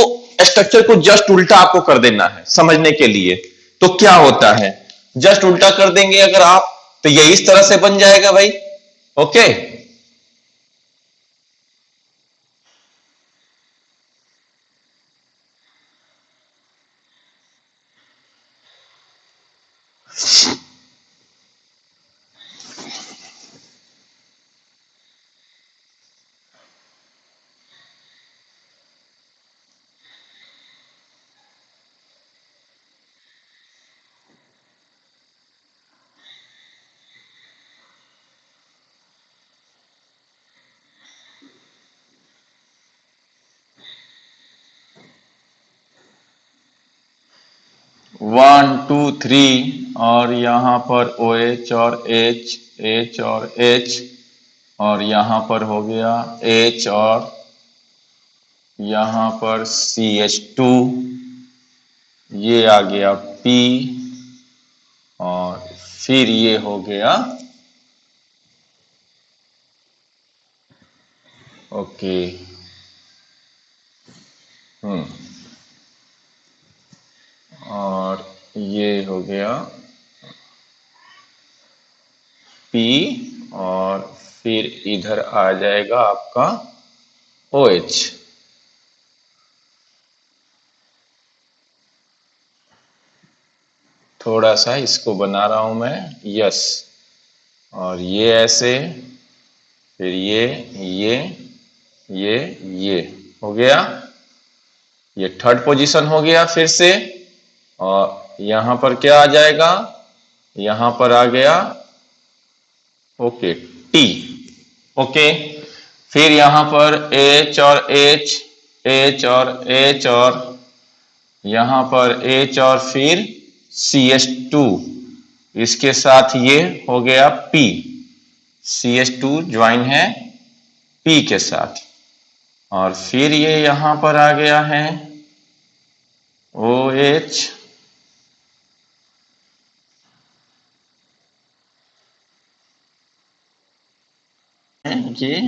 स्ट्रक्चर को जस्ट उल्टा आपको कर देना है समझने के लिए। तो क्या होता है, जस्ट उल्टा कर देंगे अगर आप, तो ये इस तरह से बन जाएगा भाई। ओके, वन टू थ्री, और यहां पर OH और H, H और H, और यहां पर हो गया H, और यहां पर CH2, ये आ गया P, और फिर ये हो गया, ओके, और ये हो गया P, और फिर इधर आ जाएगा आपका OH। थोड़ा सा इसको बना रहा हूं मैं, यस, और ये ऐसे, फिर ये हो गया, ये थर्ड पोजीशन हो गया फिर से। और यहां पर क्या आ जाएगा, यहां पर आ गया, ओके, टी। ओके, फिर यहां पर H और H, H और H और यहां पर H और फिर CH2, इसके साथ ये हो गया P, CH2 ज्वाइन है P के साथ, और फिर ये यहां पर आ गया है OH, ये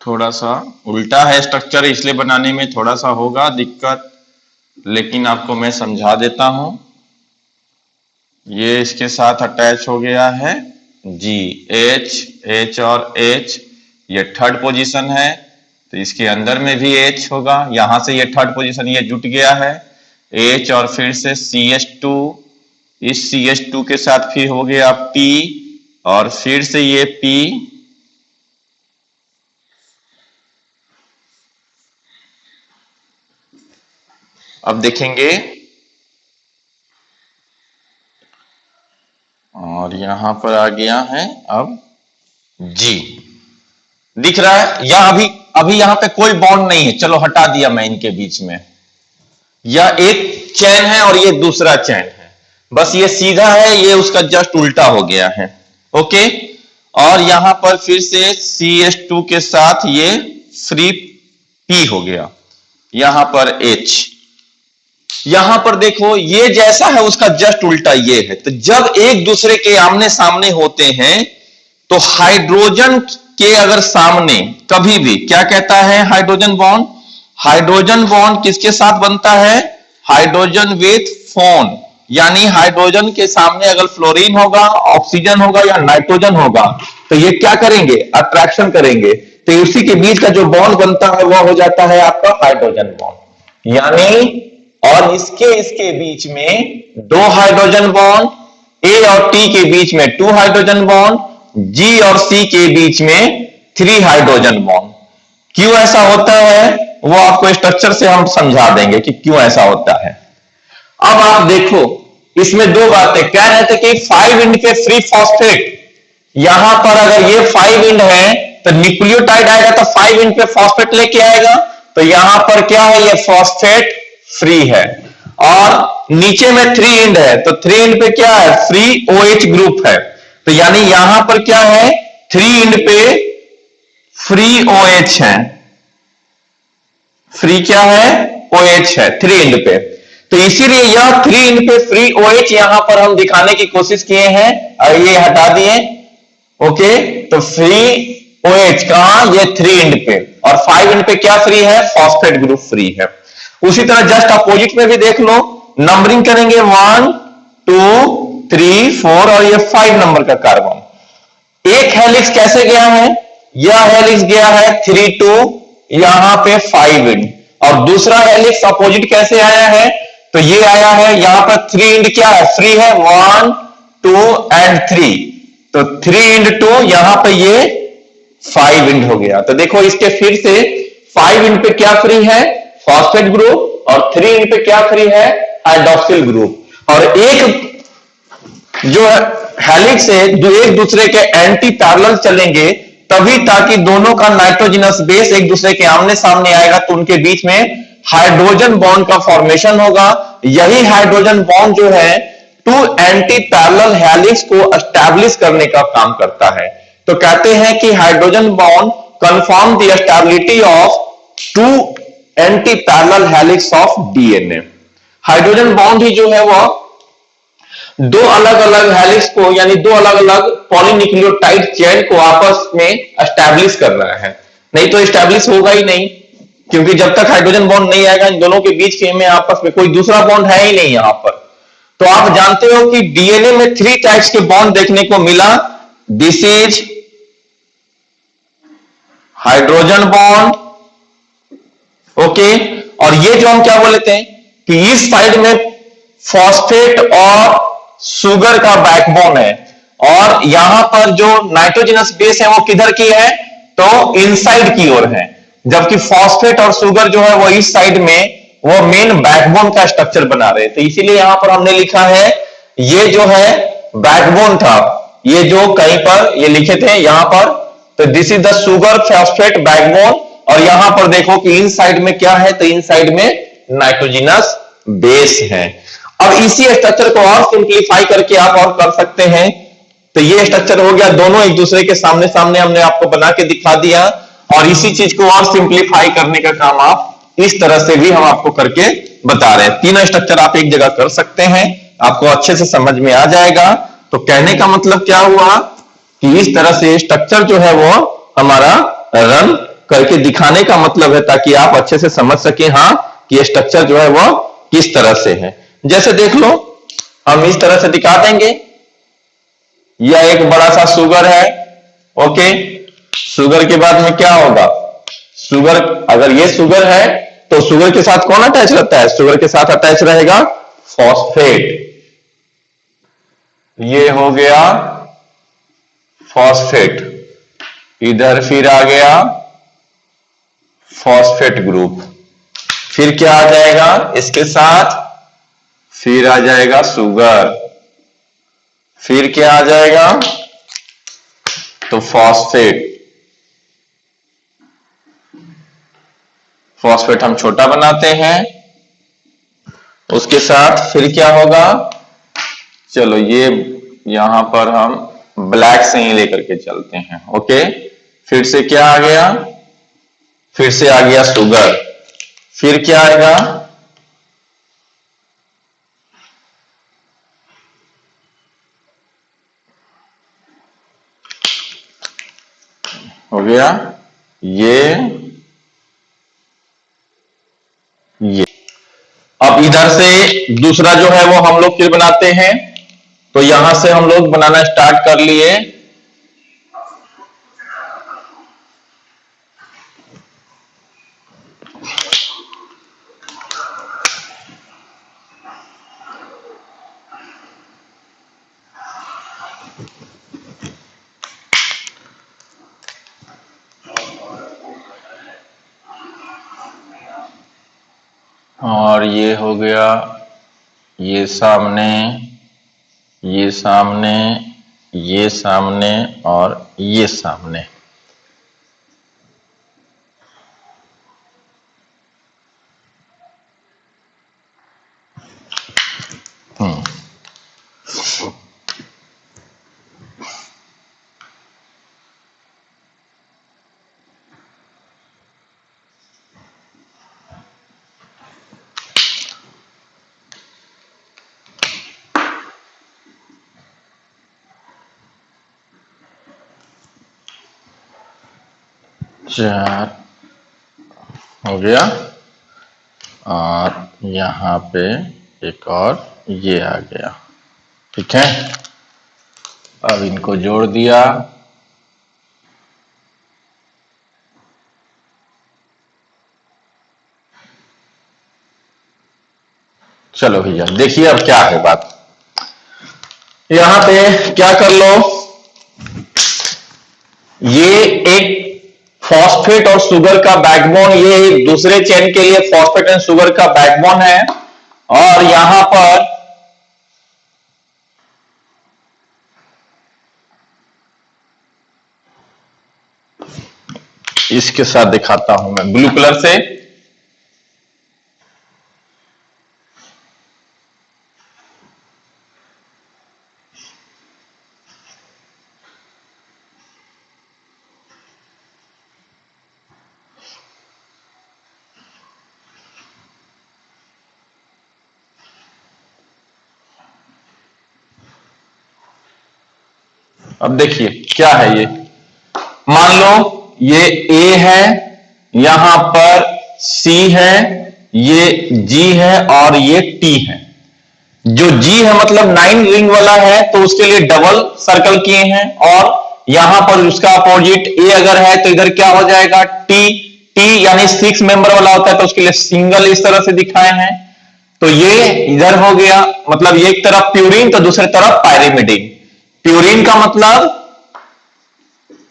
थोड़ा सा उल्टा है स्ट्रक्चर, इसलिए बनाने में थोड़ा सा होगा दिक्कत, लेकिन आपको मैं समझा देता हूं। ये इसके साथ अटैच हो गया है G, H और H, ये थर्ड पोजीशन है, तो इसके अंदर में भी H होगा, यहां से ये थर्ड पोजीशन ये जुट गया है H, और फिर से CH2, इस CH2 के साथ फिर हो गया P, और फिर से ये P, अब देखेंगे, और यहां पर आ गया है अब G, दिख रहा है। या अभी यहां पे कोई बॉन्ड नहीं है, चलो हटा दिया मैं इनके बीच में, यह एक चैन है और ये दूसरा चैन है, बस ये सीधा है, ये उसका जस्ट उल्टा हो गया है। ओके, और यहां पर फिर से CH2 के साथ ये फ्री P हो गया, यहां पर H, यहां पर देखो ये जैसा है उसका जस्ट उल्टा ये है। तो जब एक दूसरे के आमने सामने होते हैं तो हाइड्रोजन के अगर सामने कभी भी क्या कहता है हाइड्रोजन बॉन्ड, हाइड्रोजन बॉन्ड किसके साथ बनता है, हाइड्रोजन विथ फोन, यानी हाइड्रोजन के सामने अगर फ्लोरीन होगा, ऑक्सीजन होगा या नाइट्रोजन होगा तो ये क्या करेंगे, अट्रैक्शन करेंगे, तो उसी के बीच का जो बॉन्ड बनता है वह हो जाता है आपका हाइड्रोजन बॉन्ड। यानी और इसके बीच में दो हाइड्रोजन बॉन्ड, A और T के बीच में 2 हाइड्रोजन बॉन्ड, G और C के बीच में 3 हाइड्रोजन बॉन्ड। क्यों ऐसा होता है वो आपको स्ट्रक्चर से हम समझा देंगे कि क्यों ऐसा होता है। अब आप देखो इसमें दो बातें कह रहे थे कि 5 इंड पे फ्री फॉस्फेट, यहां पर अगर ये 5 इंड है तो न्यूक्लियोटाइड आएगा तो 5 इंड पे फॉस्फेट लेके आएगा, तो यहां पर क्या है, ये फॉस्फेट फ्री है, और नीचे में 3 इंड है तो 3 इंड पे क्या है, फ्री OH ग्रुप है, तो यानी यहां पर क्या है, 3 इंड पे फ्री OH है, फ्री क्या है, OH है 3 इंड पे, तो इसीलिए यह 3 इंड पे फ्री OH यहां पर हम दिखाने की कोशिश किए हैं, और ये हटा दिए। ओके, तो फ्री OH कहां, ये 3 इंड पे, और 5 इंड पे क्या फ्री है, फॉस्फेट ग्रुप फ्री है। उसी तरह जस्ट अपोजिट में भी देख लो, नंबरिंग करेंगे 1 2 3 4 और ये 5 नंबर का कार्बन। एक हेलिक्स कैसे गया है, यह हेलिक्स गया है 3 2, यहां पे 5 इंड, और दूसरा हेलिक्स अपोजिट कैसे आया है, तो ये आया है यहां पर 3 इंड क्या है, फ्री है 1 2 एंड 3, तो 3 इंड 2, यहां पे ये 5 इंड हो गया। तो देखो इसके फिर से 5 इंड पे क्या फ्री है, फॉस्फेट ग्रुप, और 3 इंड पे क्या फ्री है, हाइड्रोक्सिल ग्रुप। और एक जो हेलिक्स है जो एक दूसरे के एंटी पैरेलल चलेंगे तभी, ताकि दोनों का नाइट्रोजनस बेस एक दूसरे के आमने सामने आएगा तो उनके बीच में हाइड्रोजन बॉन्ड का फॉर्मेशन होगा। यही हाइड्रोजन बॉन्ड जो है 2 एंटी पैरेलल हेलिक्स को एस्टैब्लिश करने का काम करता है। तो कहते हैं कि hydrogen bond confirm the stability of 2 anti parallel helix of DNA। Hydrogen bond ही जो है वह दो अलग अलग हेलिक्स को, यानी दो अलग अलग पॉलीन्यूक्लियोटाइड चेन को आपस में एस्टैब्लिश कर रहा है, नहीं तो एस्टैब्लिश होगा ही नहीं, क्योंकि जब तक हाइड्रोजन बॉन्ड नहीं आएगा इन दोनों के बीच के में आपस में कोई दूसरा बॉन्ड है ही नहीं यहां पर। तो आप जानते हो कि DNA में 3 टाइप्स के बॉन्ड देखने को मिला, this is hydrogen bond, okay, और ये जो हम क्या बोलते हैं कि इस साइड में फॉस्फेट और शुगर का बैकबोन है, और यहां पर जो नाइट्रोजनस बेस है वो किधर की है, तो इनसाइड की ओर है, जबकि फॉस्फेट और शुगर जो है वो इस साइड में वो मेन बैकबोन का स्ट्रक्चर बना रहे। तो इसीलिए यहां पर हमने लिखा है ये जो है बैकबोन था, ये जो कहीं पर ये लिखे थे यहां पर, तो this is the sugar phosphate backbone, और यहां पर देखो कि इन साइड में क्या है, तो इन साइड में नाइट्रोजिनस बेस है। अब इसी स्ट्रक्चर को और सिंप्लीफाई करके आप और कर सकते हैं, तो ये स्ट्रक्चर हो गया, दोनों एक दूसरे के सामने सामने हमने आपको बना के दिखा दिया, और इसी चीज को और सिंप्लीफाई करने का काम आप इस तरह से भी हम आपको करके बता रहे हैं। तीनों स्ट्रक्चर आप एक जगह कर सकते हैं, आपको अच्छे से समझ में आ जाएगा। तो कहने का मतलब क्या हुआ कि इस तरह से स्ट्रक्चर जो है वो हमारा रन करके दिखाने का मतलब है, ताकि आप अच्छे से समझ सके हाँ कि ये स्ट्रक्चर जो है वो किस तरह से है। जैसे देख लो, हम इस तरह से दिखा देंगे, यह एक बड़ा सा शुगर है, ओके। शुगर के बाद में क्या होगा, शुगर, अगर ये शुगर है तो शुगर के साथ कौन अटैच रहता है, शुगर के साथ अटैच रहेगा फॉस्फेट। ये हो गया फॉस्फेट, इधर फिर आ गया फॉस्फेट ग्रुप, फिर क्या आ जाएगा इसके साथ, फिर आ जाएगा शुगर, फिर क्या आ जाएगा, तो फॉस्फेट। फॉस्फेट हम छोटा बनाते हैं, उसके साथ फिर क्या होगा, चलो ये यहां पर हम ब्लैक से ही लेकर के चलते हैं, ओके। फिर से क्या आ गया, फिर से आ गया शुगर, फिर क्या आएगा, हो गया ये। अब इधर से दूसरा जो है वो हम लोग फिर बनाते हैं, तो यहां से हम लोग बनाना स्टार्ट कर लिए। और ये हो गया, ये सामने, ये सामने, ये सामने और ये सामने। चार हो गया, और यहां पे एक और ये आ गया, ठीक है। अब इनको जोड़ दिया, चलो भैया देखिए अब क्या है बात। यहां पे क्या कर लो, ये एक फॉस्फेट और शुगर का बैकबोन, ये एक दूसरे चेन के लिए फॉस्फेट एंड शुगर का बैकबोन है, और यहां पर इसके साथ दिखाता हूं मैं ब्लू कलर से, अब देखिए क्या है ये, मान लो ये ए है, यहां पर सी है, ये जी है और ये टी है। जो जी है मतलब 9 रिंग वाला है, तो उसके लिए डबल सर्कल किए हैं, और यहां पर उसका अपोजिट ए अगर है तो इधर क्या हो जाएगा, टी। टी यानी 6 मेंबर वाला होता है, तो उसके लिए सिंगल इस तरह से दिखाए हैं। तो ये इधर हो गया, मतलब एक तरफ प्यूरिन तो दूसरी तरफ पायरिमिडिन। प्यूरिन का मतलब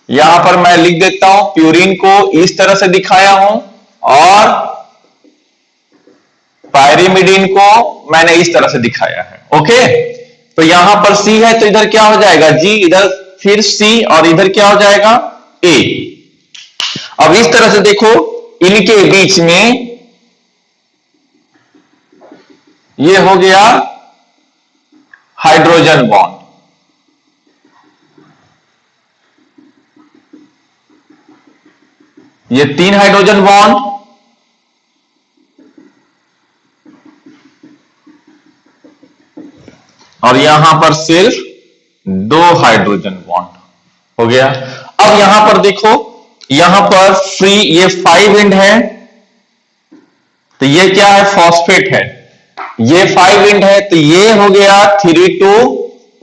यहां पर मैं लिख देता हूं, प्यूरिन को इस तरह से दिखाया हूं, और पायरिमिडिन को मैंने इस तरह से दिखाया है, ओके। तो यहां पर C है तो इधर क्या हो जाएगा G, इधर फिर C और इधर क्या हो जाएगा A। अब इस तरह से देखो इनके बीच में ये हो गया हाइड्रोजन बॉन्ड। ये 3 हाइड्रोजन बॉन्ड और यहां पर सिर्फ 2 हाइड्रोजन बॉन्ड हो गया। अब यहां पर देखो, यहां पर फ्री ये 5 इंड है तो ये क्या है, फॉस्फेट है। ये 5 इंड है तो ये हो गया 3 to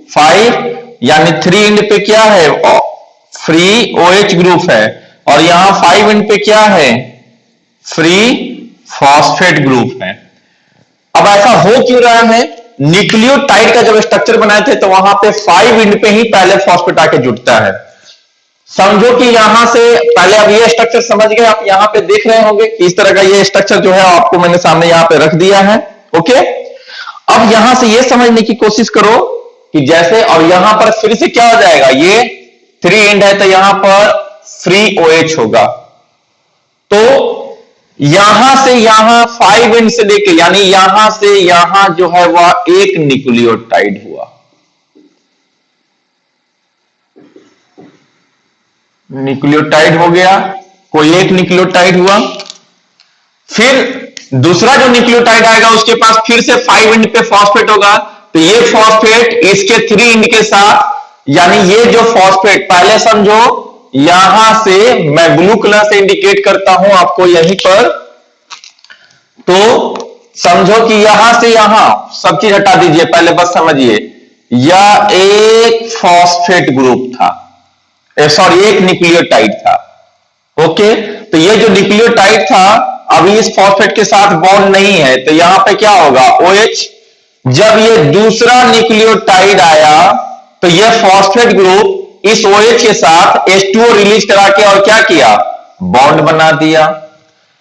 5, यानी 3 इंड पे क्या है, फ्री OH ग्रुप है, और यहां 5 इंड पे क्या है, फ्री फॉस्फेट ग्रुप है। अब ऐसा हो क्यों रहा है, न्यूक्लियोटाइड का जब स्ट्रक्चर बनाए थे तो वहां पे 5 इंड पे ही पहले फॉस्फेट आके जुड़ता है। समझो कि यहां से पहले, अब ये स्ट्रक्चर समझ गए आप, यहां पे देख रहे होंगे कि इस तरह का ये स्ट्रक्चर जो है आपको मैंने सामने यहां पे रख दिया है। ओके, अब यहां से ये समझने की कोशिश करो कि जैसे, और यहां पर फिर से क्या हो जाएगा, ये 3 इंड है तो यहां पर फ्री OH होगा। तो यहां से यहां 5 इंड से लेके, यानी यहां से यहां जो है वह एक न्यूक्लियोटाइड हुआ। न्यूक्लियोटाइड हो गया, कोई एक न्यूक्लियोटाइड हुआ। फिर दूसरा जो न्यूक्लियोटाइड आएगा उसके पास फिर से 5 इंड पे फॉस्फेट होगा, तो ये फॉस्फेट इसके 3 इंड के साथ, यानी ये जो फॉस्फेट, पहले समझो यहां से मैं ब्लू कलर से इंडिकेट करता हूं आपको यहीं पर, तो समझो कि यहां से यहां सब चीज हटा दीजिए, पहले बस समझिए यह एक फॉस्फेट ग्रुप था, सॉरी एक न्यूक्लियोटाइड था। ओके, तो ये जो न्यूक्लियोटाइड था अभी इस फॉस्फेट के साथ बॉन्ड नहीं है, तो यहां पे क्या होगा, OH। जब ये दूसरा न्यूक्लियोटाइड आया तो ये फॉस्फेट ग्रुप इस OH के साथ H2O रिलीज करा के और क्या किया, बॉन्ड बना दिया।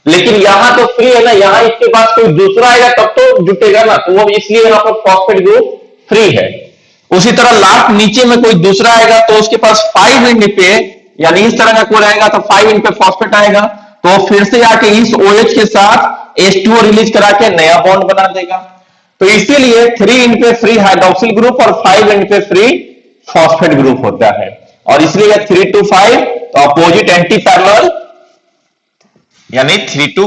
लेकिन यहां तो फ्री है ना, यहां इसके पास कोई दूसरा आएगा तब तो जुटेगा ना, तो वो इसलिए यहां पर फॉस्फेट ग्रुप फ्री है। उसी तरह लास्ट नीचे में कोई दूसरा आएगा तो उसके पास 5 इंड पे, यानी इस तरह का कोई आएगा तो 5 इंड पे फॉस्फेट आएगा, तो फिर से आके इस OH के साथ H2O रिलीज करा के नया बॉन्ड बना देगा। तो इसीलिए 3 इंड पे फ्री हाइड्रोक्सिल ग्रुप और 5 इंड पे फ्री फॉस्फेट ग्रुप होता है, और इसलिए 3 to 5 तो अपोजिट एंटी पैरेलल, यानी 3 to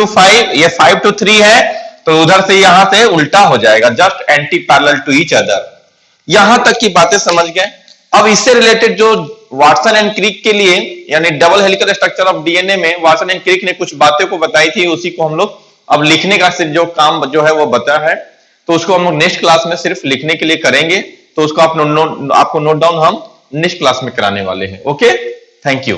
5, ये 5 to 3 है तो उधर से यहां से उल्टा हो जाएगा, just antiparallel to each other. यहां तक की बातें समझ गए। अब इससे रिलेटेड जो वाटसन एंड क्रिक के लिए, यानी double helical structure of DNA में वाटसन एंड क्रिक ने कुछ बातें को बताई थी, उसी को हम लोग अब लिखने का सिर्फ जो काम जो है वो बता है, तो उसको हम लोग नेक्स्ट क्लास में सिर्फ लिखने के लिए करेंगे, तो उसको आपको नोट डाउन हम नेक्स्ट क्लास में कराने वाले हैं। Okay, thank you.